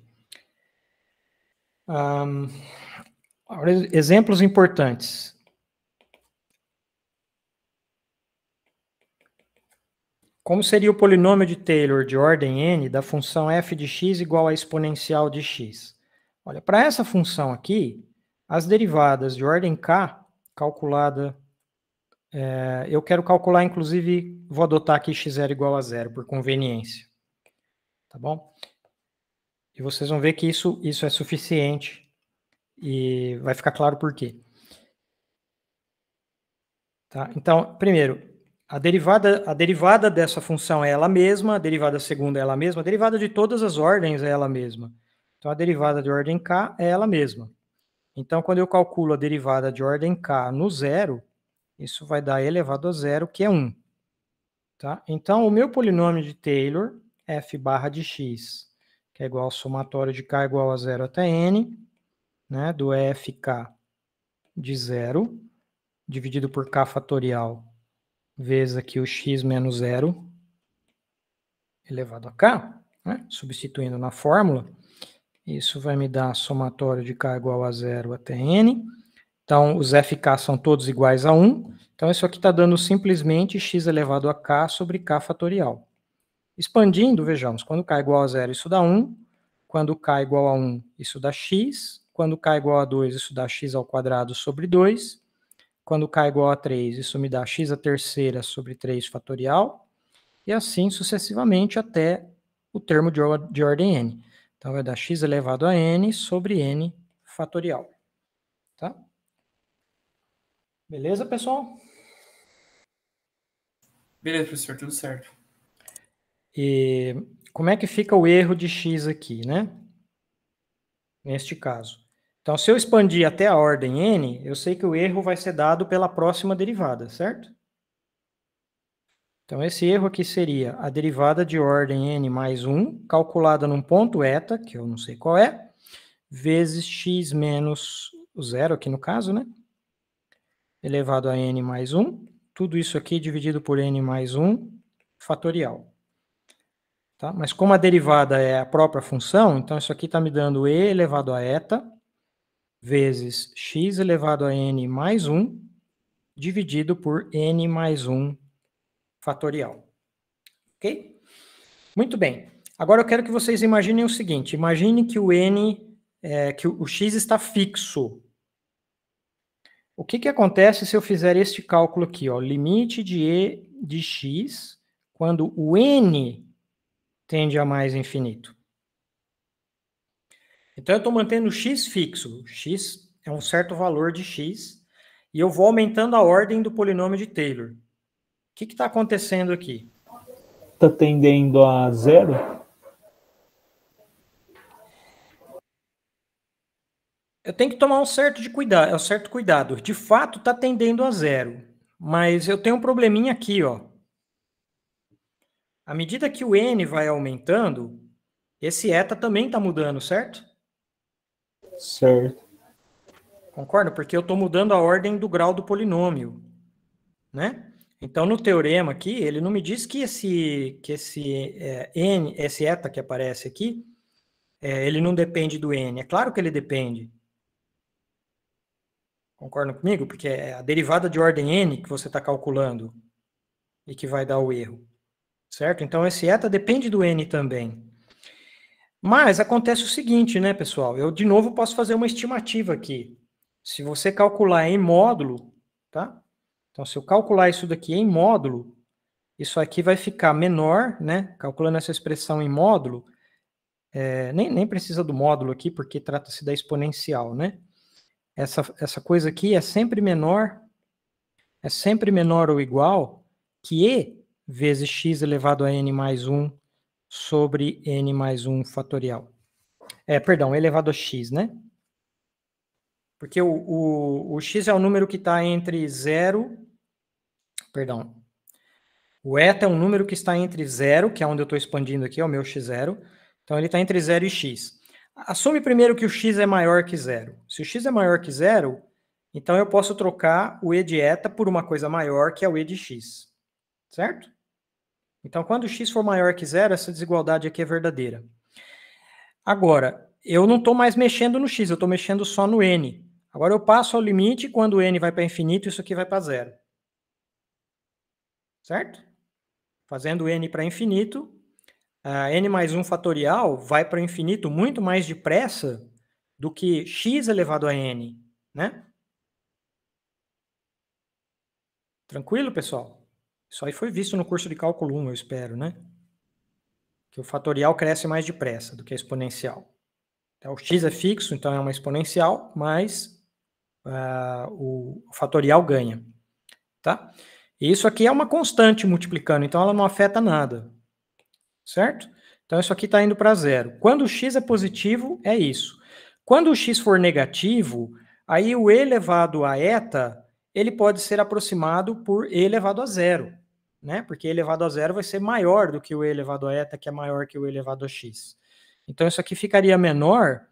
Exemplos importantes. Como seria o polinômio de Taylor de ordem n da função f de x igual a exponencial de x? Olha, para essa função aqui, as derivadas de ordem k, calculada... eu quero calcular, inclusive, vou adotar aqui x0 igual a 0, por conveniência. Tá bom? E vocês vão ver que isso é suficiente, e vai ficar claro por quê. Tá? Então, primeiro... A derivada dessa função é ela mesma, a derivada segunda é ela mesma, a derivada de todas as ordens é ela mesma. Então, a derivada de ordem k é ela mesma. Então, quando eu calculo a derivada de ordem k no zero, isso vai dar elevado a zero, que é 1. Tá? Então, o meu polinômio de Taylor, f barra de x, que é igual ao somatório de k igual a 0 até n, né, do fk de 0, dividido por k fatorial, vezes aqui o x menos 0, elevado a k, né, substituindo na fórmula, isso vai me dar somatório de k igual a 0 até n. Então, os fk são todos iguais a 1. Então, isso aqui está dando simplesmente x elevado a k sobre k fatorial. Expandindo, vejamos, quando k igual a 0, isso dá 1. Quando k igual a 1, isso dá x. Quando k igual a 2, isso dá x ao quadrado sobre 2. Quando k igual a 3, isso me dá x à terceira sobre 3 fatorial. E assim sucessivamente até o termo de ordem n. Então, vai dar x elevado a n sobre n fatorial. Tá? Beleza, pessoal? Beleza, professor, tudo certo. E como é que fica o erro de x aqui, né? Neste caso. Então, se eu expandir até a ordem n, eu sei que o erro vai ser dado pela próxima derivada, certo? Então, esse erro aqui seria a derivada de ordem n mais 1, calculada num ponto eta, que eu não sei qual é, vezes x menos o zero aqui no caso, né? Elevado a n mais 1. Tudo isso aqui dividido por n mais 1 fatorial. Tá? Mas como a derivada é a própria função, então isso aqui está me dando e elevado a eta vezes x elevado a n mais 1 dividido por n mais 1 fatorial. Ok? Muito bem. Agora eu quero que vocês imaginem o seguinte. Imagine que o que o x está fixo. O que acontece se eu fizer este cálculo aqui? Ó, limite de e de x quando o n tende a mais infinito. Então, eu estou mantendo o x fixo. X é um certo valor de x. E eu vou aumentando a ordem do polinômio de Taylor. O que está acontecendo aqui? Está tendendo a 0? Eu tenho que tomar um certo cuidado. De fato, está tendendo a 0. Mas eu tenho um probleminha aqui, ó. À medida que o n vai aumentando, esse eta também está mudando, certo? Certo. Concorda? Porque eu estou mudando a ordem do grau do polinômio, né? Então, no teorema aqui, ele não me diz que esse eta que aparece aqui, ele não depende do n. É claro que ele depende. Concordam comigo? Porque é a derivada de ordem n que você está calculando e que vai dar o erro. Certo? Então, esse eta depende do n também. Mas acontece o seguinte, né, pessoal? Eu, de novo, posso fazer uma estimativa aqui. Se você calcular em módulo, tá? Então, se eu calcular isso daqui em módulo, isso aqui vai ficar menor, né? Calculando essa expressão em módulo, nem precisa do módulo aqui, porque trata-se da exponencial, né? Essa coisa aqui é sempre menor ou igual que e vezes x elevado a n mais 1 sobre n mais 1 fatorial. Perdão, elevado a x, né? Porque o x é o número que está entre 0... Perdão. O eta é um número que está entre 0, que é onde eu estou expandindo aqui, é o meu x0. Então, ele está entre 0 e x. Assume primeiro que o x é maior que 0. Se o x é maior que 0, então eu posso trocar o e de eta por uma coisa maior, que é o e de x. Certo? Então, quando o x for maior que 0, essa desigualdade aqui é verdadeira. Agora, eu não estou mais mexendo no x, eu estou mexendo só no n. Agora eu passo ao limite, e quando o n vai para infinito, isso aqui vai para 0. Certo? Fazendo n para infinito, n mais 1 fatorial vai para o infinito muito mais depressa do que x elevado a n, né? Tranquilo, pessoal? Isso aí foi visto no curso de cálculo 1, eu espero, né? Que o fatorial cresce mais depressa do que a exponencial. Então, o x é fixo, então é uma exponencial, mas o fatorial ganha, tá? E isso aqui é uma constante multiplicando, então ela não afeta nada, certo? Então, isso aqui está indo para 0. Quando o x é positivo, é isso. Quando o x for negativo, aí o e elevado a eta, ele pode ser aproximado por e elevado a 0. né? Porque e elevado a zero vai ser maior do que o e elevado a eta, que é maior que o e elevado a x. Então, isso aqui ficaria menor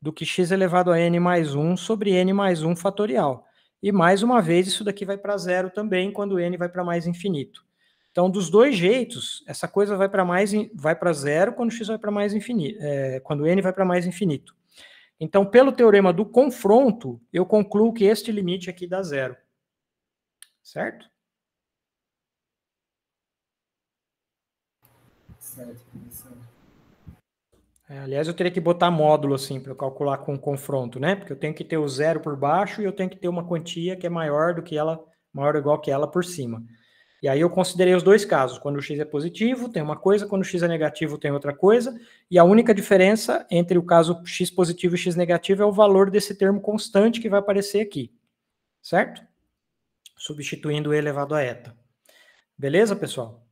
do que x elevado a n mais 1 sobre n mais 1 fatorial. E, mais uma vez, isso daqui vai para zero também, quando n vai para mais infinito. Então, dos dois jeitos, essa coisa vai para zero quando x vai para mais infinito, quando n vai para mais infinito. Então, pelo teorema do confronto, eu concluo que este limite aqui dá zero. Certo? Certo, professor. Aliás, eu teria que botar módulo assim para eu calcular com confronto, né? Porque eu tenho que ter o zero por baixo e eu tenho que ter uma quantia que é maior do que ela, maior ou igual que ela por cima. E aí eu considerei os dois casos. Quando o x é positivo, tem uma coisa, quando o x é negativo, tem outra coisa. E a única diferença entre o caso x positivo e x negativo é o valor desse termo constante que vai aparecer aqui. Certo? Substituindo o e elevado a eta. Beleza, pessoal?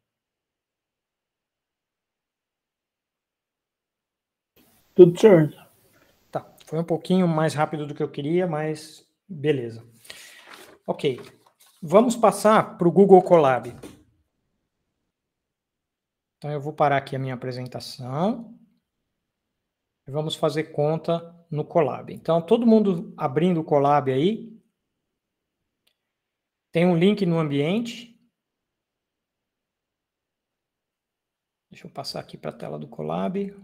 Tudo certo. Tá, foi um pouquinho mais rápido do que eu queria, mas beleza. Ok, vamos passar para o Google Colab. Então eu vou parar aqui a minha apresentação. E vamos fazer conta no Colab. Então, todo mundo abrindo o Colab aí. Tem um link no ambiente. Deixa eu passar aqui para a tela do Colab.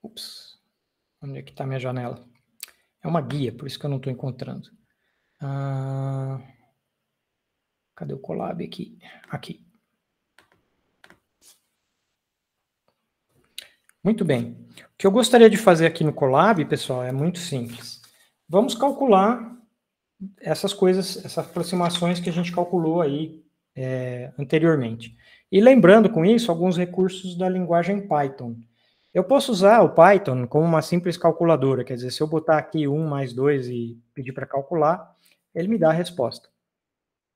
Ups, onde é que está minha janela? É uma guia, por isso que eu não estou encontrando. Cadê o Colab aqui? Aqui. Muito bem. O que eu gostaria de fazer aqui no Colab, pessoal, é muito simples. Vamos calcular essas coisas, essas aproximações que a gente calculou aí anteriormente. E lembrando com isso alguns recursos da linguagem Python. Eu posso usar o Python como uma simples calculadora, quer dizer, se eu botar aqui 1 mais 2 e pedir para calcular, ele me dá a resposta.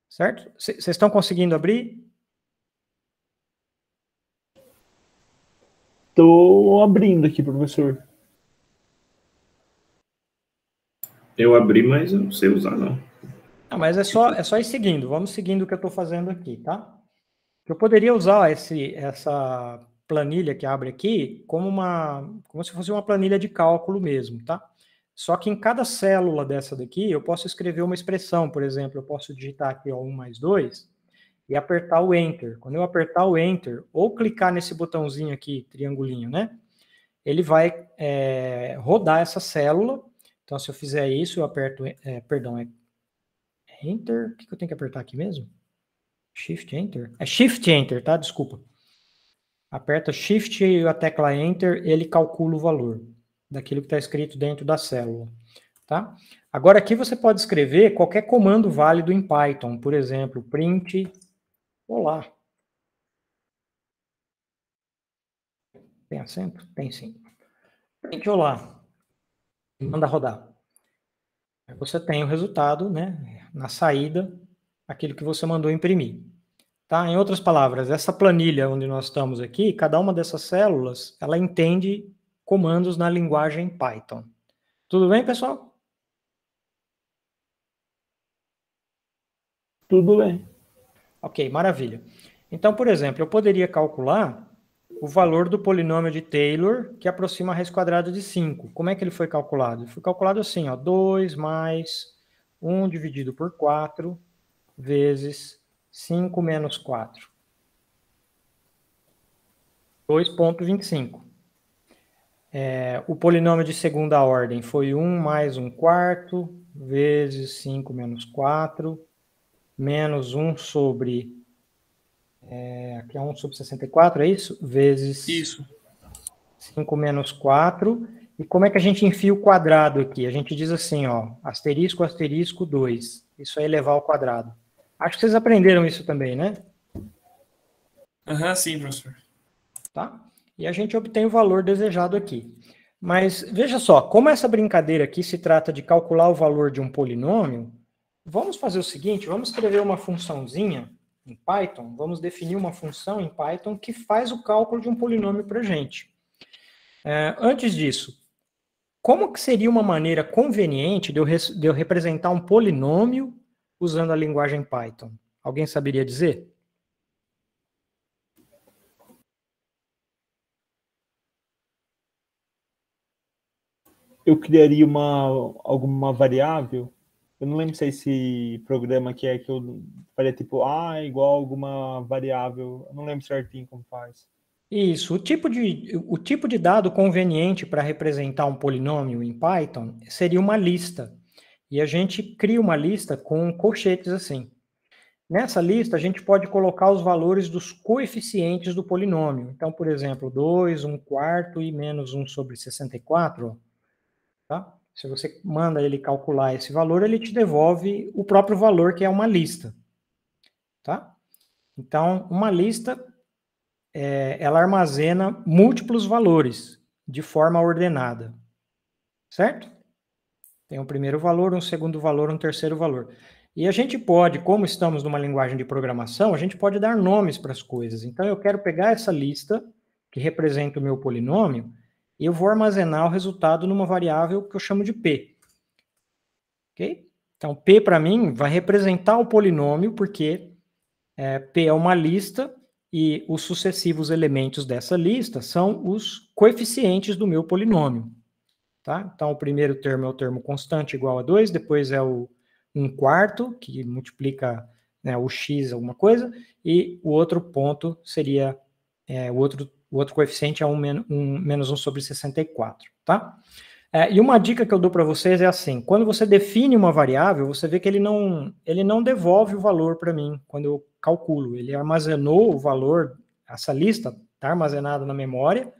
Certo? Vocês estão conseguindo abrir? Estou abrindo aqui, professor. Eu abri, mas eu não sei usar, não. Não, mas é só ir seguindo. Vamos seguindo o que eu estou fazendo aqui, tá? Eu poderia usar essa planilha que abre aqui como se fosse uma planilha de cálculo mesmo, tá? Só que em cada célula dessa daqui, eu posso escrever uma expressão, por exemplo, eu posso digitar aqui 1 mais 2 e apertar o Enter. Quando eu apertar o Enter, ou clicar nesse botãozinho aqui, triangulinho, né? Ele vai rodar essa célula. Então, se eu fizer isso, eu aperto, Enter. O que eu tenho que apertar aqui mesmo? Shift Enter? É Shift Enter, tá? Desculpa. Aperta Shift e a tecla Enter, ele calcula o valor daquilo que está escrito dentro da célula, tá? Agora aqui você pode escrever qualquer comando válido em Python, por exemplo, print olá. Tem acento? Tem sim. Print olá. Manda rodar. Aí você tem o resultado, né, na saída, aquilo que você mandou imprimir. Tá? Em outras palavras, essa planilha onde nós estamos aqui, cada uma dessas células, ela entende comandos na linguagem Python. Tudo bem, pessoal? Tudo bem. Ok, maravilha. Então, por exemplo, eu poderia calcular o valor do polinômio de Taylor, que aproxima a raiz quadrada de 5. Como é que ele foi calculado? Ele foi calculado assim, ó, 2 mais 1 dividido por 4 vezes 5 menos 4. 2,25. O polinômio de segunda ordem foi 1 mais 1 quarto vezes 5 menos 4, menos 1 sobre... aqui é 1 sobre 64, é isso? Vezes isso. 5 menos 4. E como é que a gente enfia o quadrado aqui? A gente diz assim, ó, asterisco, asterisco, 2. Isso é elevar ao quadrado. Acho que vocês aprenderam isso também, né? Sim, professor. Tá? E a gente obtém o valor desejado aqui. Mas veja só, como essa brincadeira aqui se trata de calcular o valor de um polinômio, vamos fazer o seguinte, vamos escrever uma funçãozinha em Python, vamos definir uma função em Python que faz o cálculo de um polinômio para a gente. Antes disso, como que seria uma maneira conveniente de eu representar um polinômio usando a linguagem Python? Alguém saberia dizer? Eu criaria alguma variável. Eu não lembro se é esse programa que eu faria tipo igual alguma variável. Eu não lembro certinho como faz. Isso. O tipo de dado conveniente para representar um polinômio em Python seria uma lista. E a gente cria uma lista com colchetes assim. Nessa lista, a gente pode colocar os valores dos coeficientes do polinômio. Então, por exemplo, 2, 1/4 e menos 1 sobre 64. Tá? Se você manda ele calcular esse valor, ele te devolve o próprio valor, que é uma lista. Tá? Então, uma lista, ela armazena múltiplos valores de forma ordenada. Certo? Tem um primeiro valor, um segundo valor, um terceiro valor. E a gente pode, como estamos numa linguagem de programação, a gente pode dar nomes para as coisas. Então, eu quero pegar essa lista, que representa o meu polinômio, e eu vou armazenar o resultado numa variável que eu chamo de P. Ok? Então, P, para mim, vai representar o polinômio, porque P é uma lista, e os sucessivos elementos dessa lista são os coeficientes do meu polinômio. Tá? Então, o primeiro termo é o termo constante igual a 2, depois é o 1/4, que multiplica, né, o x alguma coisa, e o outro ponto seria, o outro coeficiente é menos 1 sobre 64, tá? E uma dica que eu dou para vocês é assim, quando você define uma variável, você vê que ele não devolve o valor para mim, quando eu calculo, ele armazenou o valor, essa lista está armazenada na memória,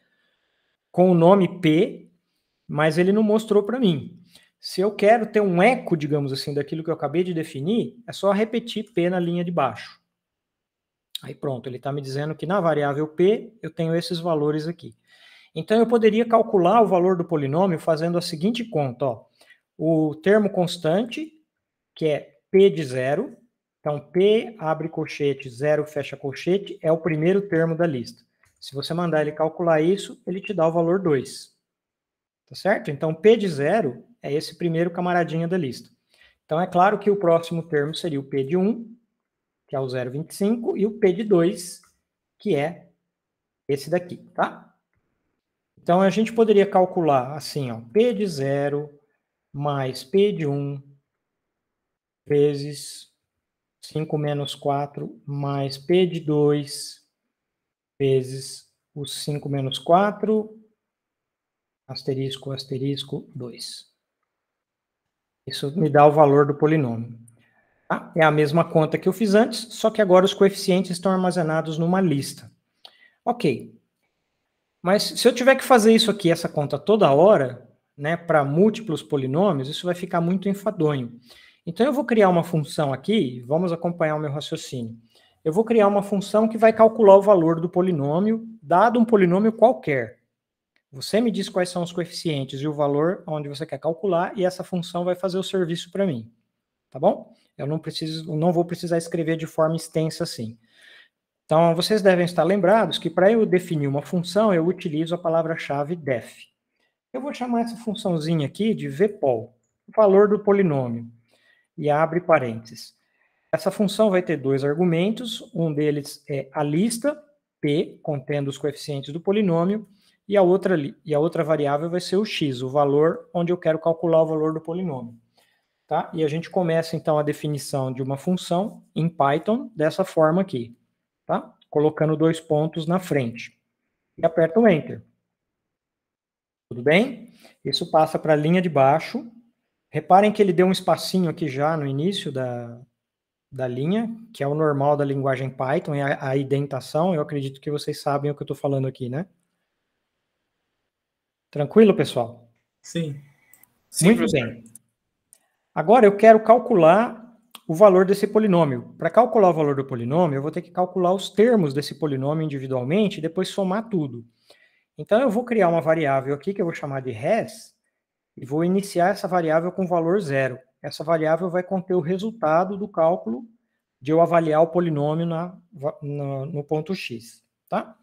com o nome P, mas ele não mostrou para mim. Se eu quero ter um eco, digamos assim, daquilo que eu acabei de definir, é só repetir P na linha de baixo. Aí pronto, ele está me dizendo que na variável P eu tenho esses valores aqui. Então eu poderia calcular o valor do polinômio fazendo a seguinte conta, ó. O termo constante, que é P de 0, então P abre colchete, 0 fecha colchete, é o primeiro termo da lista. Se você mandar ele calcular isso, ele te dá o valor 2. Tá certo? Então, P de 0 é esse primeiro camaradinha da lista. Então, é claro que o próximo termo seria o P de 1, que é o 0,25, e o P de 2, que é esse daqui, tá? Então, a gente poderia calcular assim, ó, P de 0 mais P de 1 vezes 5 menos 4 mais P de 2 vezes o 5 menos 4 asterisco, asterisco, 2. Isso me dá o valor do polinômio. Tá? É a mesma conta que eu fiz antes, só que agora os coeficientes estão armazenados numa lista. Ok. Mas se eu tiver que fazer isso aqui, essa conta toda hora, né, para múltiplos polinômios, isso vai ficar muito enfadonho. Então eu vou criar uma função aqui, vamos acompanhar o meu raciocínio. Eu vou criar uma função que vai calcular o valor do polinômio, dado um polinômio qualquer. Você me diz quais são os coeficientes e o valor onde você quer calcular, e essa função vai fazer o serviço para mim. Tá bom? Eu não vou precisar escrever de forma extensa assim. Então, vocês devem estar lembrados que para eu definir uma função, eu utilizo a palavra-chave def. Eu vou chamar essa funçãozinha aqui de vpol, valor do polinômio, e abre parênteses. Essa função vai ter 2 argumentos, um deles é a lista, p, contendo os coeficientes do polinômio, e a outra variável vai ser o x, o valor onde eu quero calcular o valor do polinômio. Tá? E a gente começa, então, a definição de uma função em Python dessa forma aqui. Tá? Colocando 2 pontos na frente. E aperta o Enter. Tudo bem? Isso passa para a linha de baixo. Reparem que ele deu um espacinho aqui já no início da linha, que é o normal da linguagem Python, é a indentação. Eu acredito que vocês sabem o que eu estou falando aqui, né? Tranquilo, pessoal? Sim. Muito bem. Agora eu quero calcular o valor desse polinômio. Para calcular o valor do polinômio, eu vou ter que calcular os termos desse polinômio individualmente e depois somar tudo. Então eu vou criar uma variável aqui que eu vou chamar de res e vou iniciar essa variável com valor 0. Essa variável vai conter o resultado do cálculo de eu avaliar o polinômio no ponto x. Tá?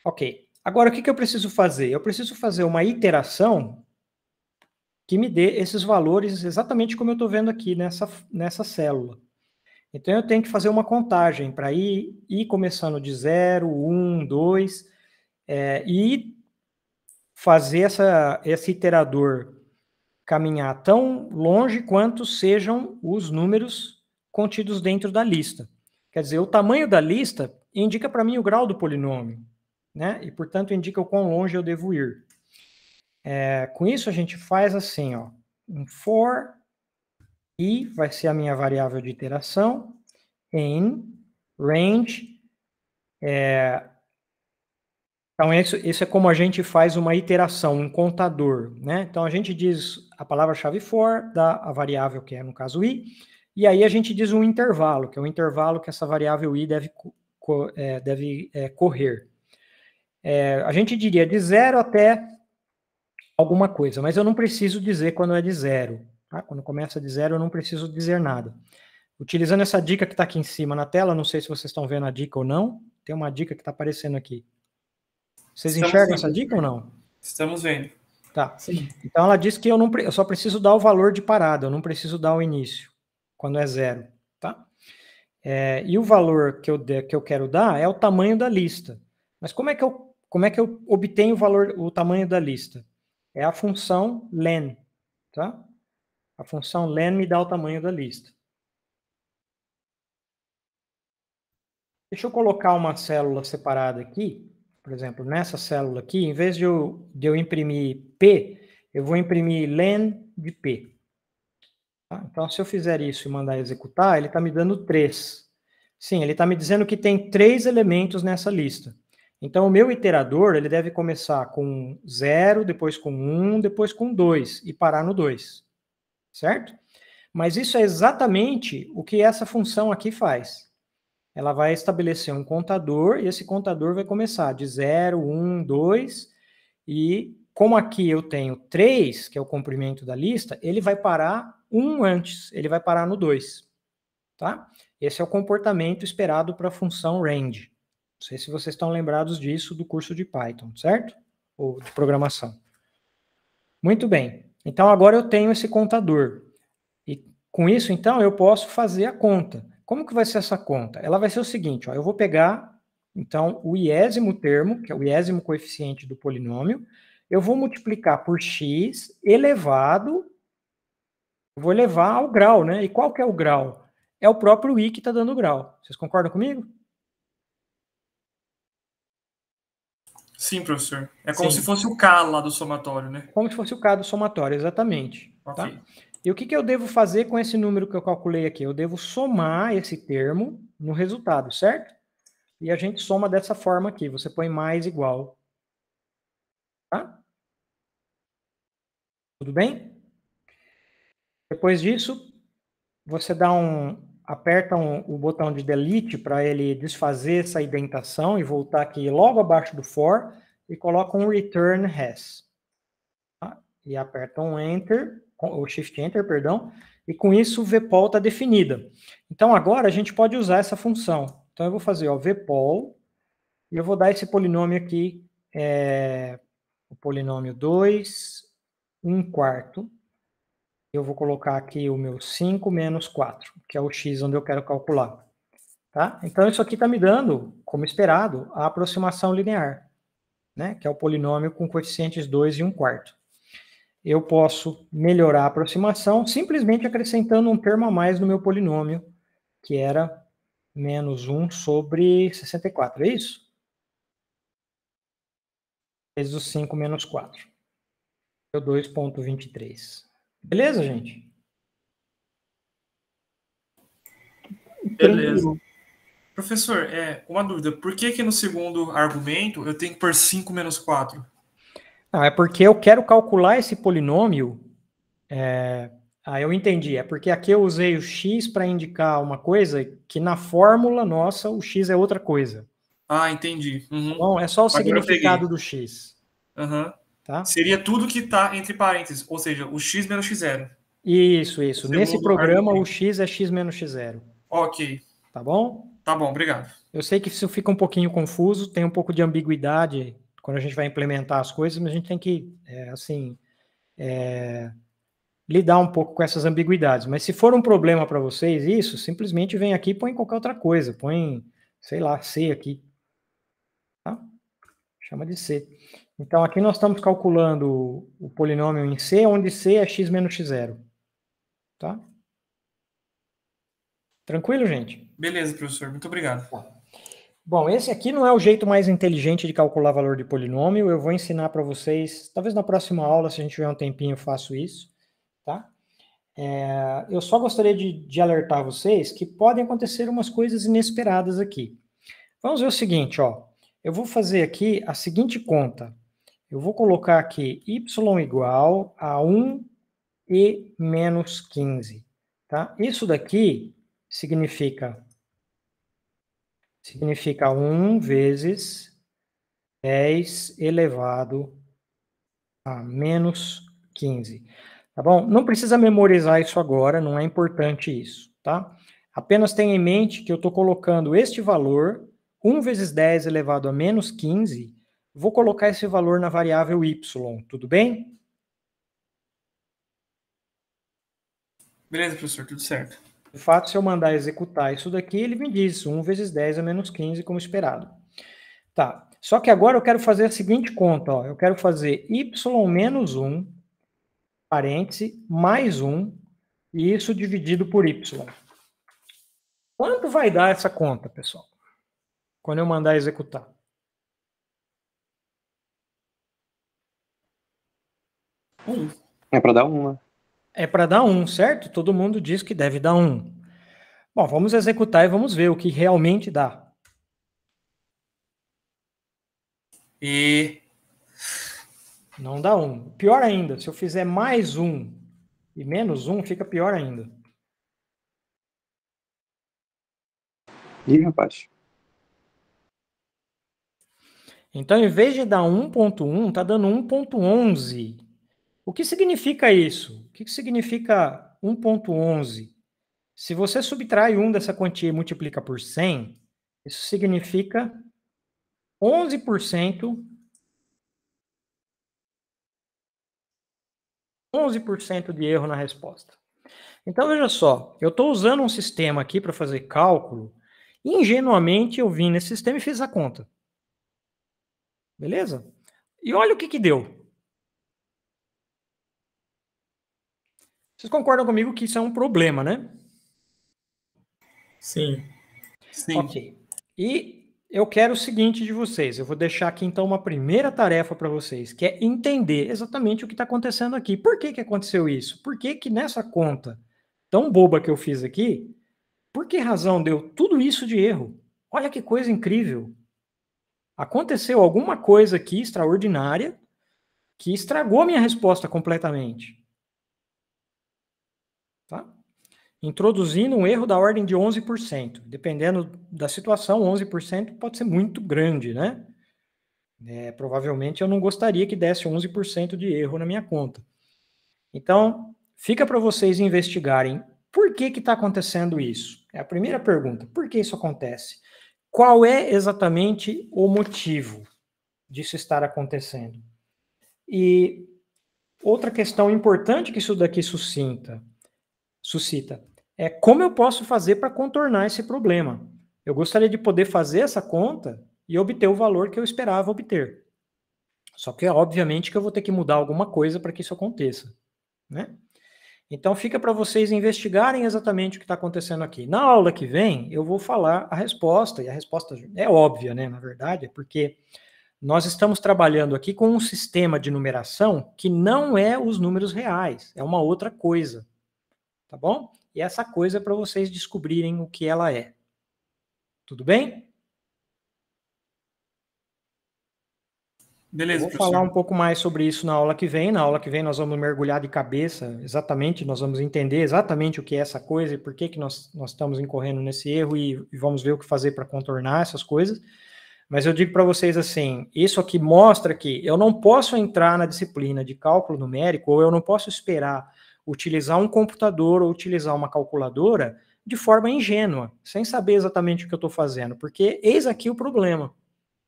Ok. Agora, o que eu preciso fazer? Eu preciso fazer uma iteração que me dê esses valores exatamente como eu estou vendo aqui nessa célula. Então, eu tenho que fazer uma contagem para ir começando de 0, 1, 2, e fazer esse iterador caminhar tão longe quanto sejam os números contidos dentro da lista. Quer dizer, o tamanho da lista indica para mim o grau do polinômio, né? E, portanto, indica o quão longe eu devo ir. Com isso, a gente faz assim, ó, um for i vai ser a minha variável de iteração, em range. Então, isso é como a gente faz uma iteração, um contador, né? Então, a gente diz a palavra-chave for, dá a variável, que é, no caso, i, e aí a gente diz um intervalo, que é o intervalo que essa variável i deve correr. A gente diria de 0 até alguma coisa, mas eu não preciso dizer quando é de 0. Tá? Quando começa de 0, eu não preciso dizer nada. Utilizando essa dica que está aqui em cima na tela, não sei se vocês estão vendo a dica ou não, tem uma dica que está aparecendo aqui. Vocês enxergam essa dica ou não? Estamos vendo. Tá. Sim. Então, ela diz que eu só preciso dar o valor de parada, eu não preciso dar o início, quando é 0. Tá? E o valor que eu quero dar é o tamanho da lista. Mas como é que eu obtenho o tamanho da lista? É a função len. Tá? A função len me dá o tamanho da lista. Deixa eu colocar uma célula separada aqui. Por exemplo, nessa célula aqui, em vez de eu imprimir P, eu vou imprimir len de P. Tá? Então, se eu fizer isso e mandar executar, ele está me dando 3. Sim, ele está me dizendo que tem 3 elementos nessa lista. Então, o meu iterador ele deve começar com 0, depois com 1, depois com 2, e parar no 2. Certo? Mas isso é exatamente o que essa função aqui faz. Ela vai estabelecer um contador, e esse contador vai começar de 0, 1, 2, e como aqui eu tenho 3, que é o comprimento da lista, ele vai parar 1 antes, ele vai parar no 2. Tá? Esse é o comportamento esperado para a função range. Não sei se vocês estão lembrados disso do curso de Python, certo? Ou de programação. Muito bem. Então, agora eu tenho esse contador. E com isso, então, eu posso fazer a conta. Como que vai ser essa conta? Ela vai ser o seguinte, ó, eu vou pegar, então, o iésimo termo, que é o iésimo coeficiente do polinômio, eu vou multiplicar por x elevado, eu vou elevar ao grau, né? E qual que é o grau? É o próprio i que está dando grau. Vocês concordam comigo? Sim, professor. É como se fosse o K lá do somatório, né? Como se fosse o K do somatório, exatamente. Ok. Tá? E o que eu devo fazer com esse número que eu calculei aqui? Eu devo somar esse termo no resultado, certo? E a gente soma dessa forma aqui. Você põe mais igual. Tá? Tudo bem? Depois disso, você aperta o botão de delete para ele desfazer essa indentação e voltar aqui logo abaixo do for e coloca um return has. Tá? E aperta um enter, ou shift enter, perdão, e com isso o vpol está definida. Então agora a gente pode usar essa função. Então eu vou fazer o vpol e eu vou dar esse polinômio aqui, o polinômio 2, 1/4. Eu vou colocar aqui o meu 5 menos 4, que é o x onde eu quero calcular. Tá? Então, isso aqui está me dando, como esperado, a aproximação linear, né? Que é o polinômio com coeficientes 2 e 1/4. Eu posso melhorar a aproximação simplesmente acrescentando um termo a mais no meu polinômio, que era menos 1 sobre 64, é isso? Vezes o 5 menos 4. Deu 2,23. Beleza, gente? Beleza. Professor, uma dúvida. Por que no segundo argumento eu tenho que pôr 5 menos 4? Não, é porque eu quero calcular esse polinômio. Eu entendi. É porque aqui eu usei o x para indicar uma coisa que na fórmula nossa o x é outra coisa. Ah, entendi. Uhum. Bom, é só o significado do x. Uhum. Tá? Seria tudo que está entre parênteses, ou seja, o x menos x0. Isso. Nesse programa, o x é x menos x0. Ok. Tá bom? Tá bom, obrigado. Eu sei que isso fica um pouquinho confuso, tem um pouco de ambiguidade quando a gente vai implementar as coisas, mas a gente tem que, lidar um pouco com essas ambiguidades. Mas se for um problema para vocês isso, simplesmente vem aqui e põe qualquer outra coisa. Põe, sei lá, C aqui. Tá? Chama de C. Então, aqui nós estamos calculando o polinômio em C, onde C é x menos x0. Tá? Tranquilo, gente? Beleza, professor. Muito obrigado. Bom, esse aqui não é o jeito mais inteligente de calcular valor de polinômio. Eu vou ensinar para vocês, talvez na próxima aula, se a gente tiver um tempinho, eu faço isso. Tá? Eu só gostaria de alertar vocês que podem acontecer umas coisas inesperadas aqui. Vamos ver o seguinte, ó. Eu vou fazer aqui a seguinte conta. Eu vou colocar aqui y igual a 1 e menos 15. Tá? Isso daqui significa 1 vezes 10 elevado a menos 15. Tá bom? Não precisa memorizar isso agora, não é importante isso, tá? Apenas tenha em mente que eu estou colocando este valor, 1 vezes 10 elevado a menos 15, vou colocar esse valor na variável y, tudo bem? Beleza, professor, tudo certo. De fato, se eu mandar executar isso daqui, ele me diz 1 vezes 10 a menos 15, como esperado. Tá, só que agora eu quero fazer a seguinte conta, ó. Eu quero fazer y menos 1, parêntese, mais 1, e isso dividido por y. Quanto vai dar essa conta, pessoal? Quando eu mandar executar. É para dar 1, né? É para dar 1, certo? Todo mundo diz que deve dar 1. Bom, vamos executar e vamos ver o que realmente dá. E não dá 1. Pior ainda, se eu fizer mais 1 e menos 1, fica pior ainda. Ih, rapaz. Então, em vez de dar 1.1, está dando 1.11. O que significa isso? O que significa 1.11? Se você subtrai 1 dessa quantia e multiplica por 100, isso significa 11% de erro na resposta. Então, veja só, eu estou usando um sistema aqui para fazer cálculo, e ingenuamente eu vim nesse sistema e fiz a conta. Beleza? E olha o que deu. Vocês concordam comigo que isso é um problema, né? Sim. Sim. Ok. E eu quero o seguinte de vocês. Eu vou deixar aqui, então, uma primeira tarefa para vocês, que é entender exatamente o que está acontecendo aqui. Por que aconteceu isso? Por que nessa conta tão boba que eu fiz aqui, por que razão deu tudo isso de erro? Olha que coisa incrível. Aconteceu alguma coisa aqui extraordinária que estragou a minha resposta completamente. Tá? Introduzindo um erro da ordem de 11%. Dependendo da situação, 11% pode ser muito grande, né? Provavelmente eu não gostaria que desse 11% de erro na minha conta. Então, fica para vocês investigarem por que está acontecendo isso. É a primeira pergunta. Por que isso acontece? Qual é exatamente o motivo disso estar acontecendo? E outra questão importante que isso daqui suscita é como eu posso fazer para contornar esse problema. Eu gostaria de poder fazer essa conta e obter o valor que eu esperava obter. Só que, obviamente, que eu vou ter que mudar alguma coisa para que isso aconteça, né? Então, fica para vocês investigarem exatamente o que está acontecendo aqui. Na aula que vem, eu vou falar a resposta, e a resposta é óbvia, né? Na verdade, é porque nós estamos trabalhando aqui com um sistema de numeração que não é os números reais, é uma outra coisa. Tá bom? E essa coisa é para vocês descobrirem o que ela é. Tudo bem? Beleza, eu vou falar um pouco mais sobre isso na aula que vem. Na aula que vem nós vamos mergulhar de cabeça exatamente, nós vamos entender exatamente o que é essa coisa e por que nós estamos incorrendo nesse erro e vamos ver o que fazer para contornar essas coisas. Mas eu digo para vocês assim, isso aqui mostra que eu não posso entrar na disciplina de cálculo numérico ou eu não posso esperar utilizar um computador ou utilizar uma calculadora de forma ingênua, sem saber exatamente o que eu estou fazendo, porque eis aqui o problema.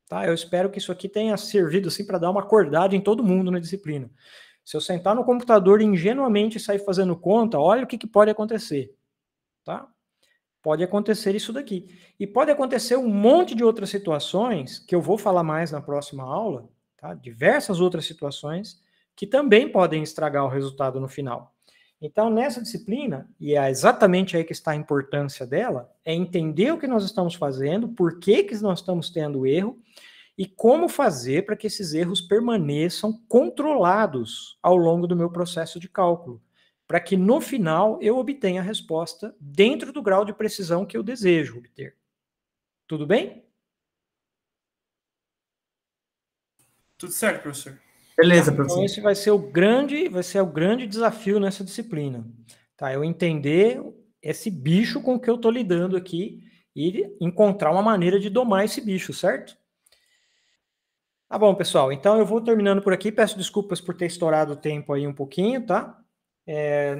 Tá? Eu espero que isso aqui tenha servido assim, para dar uma acordada em todo mundo na disciplina. Se eu sentar no computador e ingenuamente sair fazendo conta, olha o que pode acontecer, tá? Pode acontecer isso daqui. E pode acontecer um monte de outras situações, que eu vou falar mais na próxima aula, tá? Diversas outras situações, que também podem estragar o resultado no final. Então, nessa disciplina, e é exatamente aí que está a importância dela, é entender o que nós estamos fazendo, por que nós estamos tendo erro, e como fazer para que esses erros permaneçam controlados ao longo do meu processo de cálculo, para que no final eu obtenha a resposta dentro do grau de precisão que eu desejo obter. Tudo bem? Tudo certo, professor. Beleza, professor. Então esse vai ser o grande desafio nessa disciplina. Tá? Eu entender esse bicho com que eu estou lidando aqui e encontrar uma maneira de domar esse bicho, certo? Tá bom, pessoal. Então eu vou terminando por aqui. Peço desculpas por ter estourado o tempo aí um pouquinho, tá?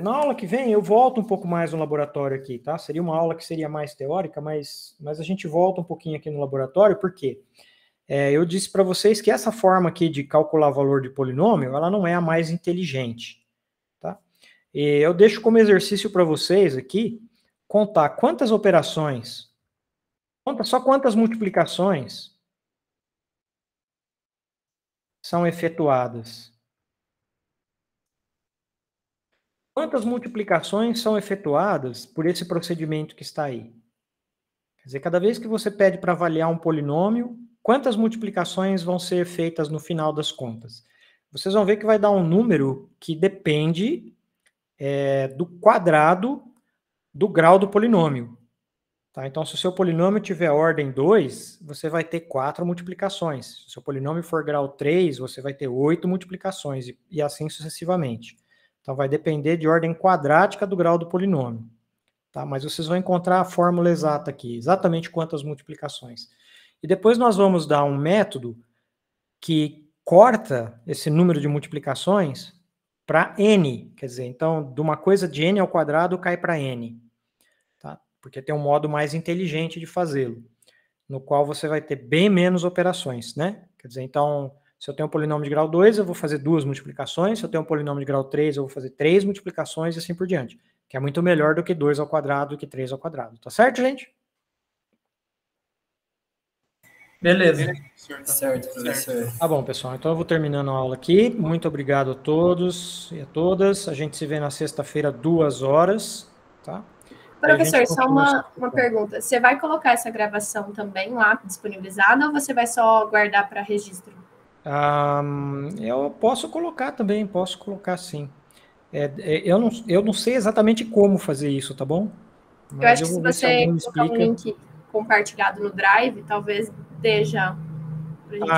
Na aula que vem eu volto um pouco mais no laboratório aqui, tá? Seria uma aula que seria mais teórica, mas a gente volta um pouquinho aqui no laboratório, por quê? Eu disse para vocês que essa forma aqui de calcular valor de polinômio, ela não é a mais inteligente, tá? E eu deixo como exercício para vocês aqui, contar quantas operações, só quantas multiplicações são efetuadas. Quantas multiplicações são efetuadas por esse procedimento que está aí? Quer dizer, cada vez que você pede para avaliar um polinômio, quantas multiplicações vão ser feitas no final das contas? Vocês vão ver que vai dar um número que depende do quadrado do grau do polinômio. Tá? Então, se o seu polinômio tiver ordem 2, você vai ter 4 multiplicações. Se o seu polinômio for grau 3, você vai ter 8 multiplicações, e assim sucessivamente. Então, vai depender de ordem quadrática do grau do polinômio. Tá? Mas vocês vão encontrar a fórmula exata aqui, exatamente quantas multiplicações. E depois nós vamos dar um método que corta esse número de multiplicações para n. Quer dizer, então, de uma coisa de n ao quadrado cai para n. Tá? Porque tem um modo mais inteligente de fazê-lo, no qual você vai ter bem menos operações, né? Quer dizer, então, se eu tenho um polinômio de grau 2, eu vou fazer 2 multiplicações, se eu tenho um polinômio de grau 3, eu vou fazer 3 multiplicações e assim por diante, que é muito melhor do que 2 ao quadrado, do que 3 ao quadrado. Tá certo, gente? Beleza. Certo, professor. Tá bom, pessoal. Então eu vou terminando a aula aqui. Muito obrigado a todos e a todas. A gente se vê na sexta-feira, 2 horas, tá? Professor, só uma pergunta. Você vai colocar essa gravação também lá disponibilizada ou você vai só guardar para registro? Eu posso colocar também, posso colocar sim. Eu não sei exatamente como fazer isso, tá bom? Mas eu acho que se você colocar um link compartilhado no Drive, talvez dê já.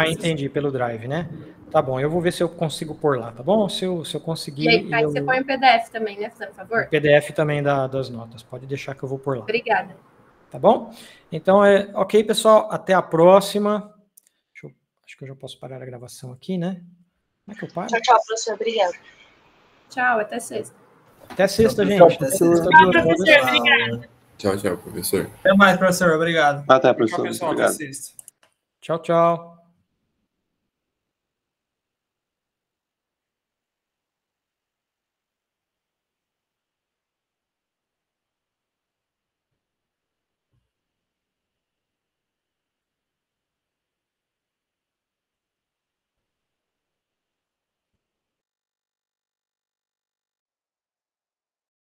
Entendi, pelo Drive, né? Tá bom, eu vou ver se eu consigo pôr lá, tá bom? Se eu conseguir... E aí você põe o PDF também, né, fazendo favor? O PDF também das notas, pode deixar que eu vou pôr lá. Obrigada. Tá bom? Então, ok, pessoal, até a próxima. Acho que eu já posso parar a gravação aqui, né? Como é que eu paro? Tchau, tchau, professor, obrigada. Tchau, até sexta. Até sexta, gente. Tchau, professor. Tchau, professor, obrigado. Tchau, tchau, professor. Até mais, professor, obrigado. Até, professor. Tchau, pessoal, obrigado. até sexta. Tchau, tchau.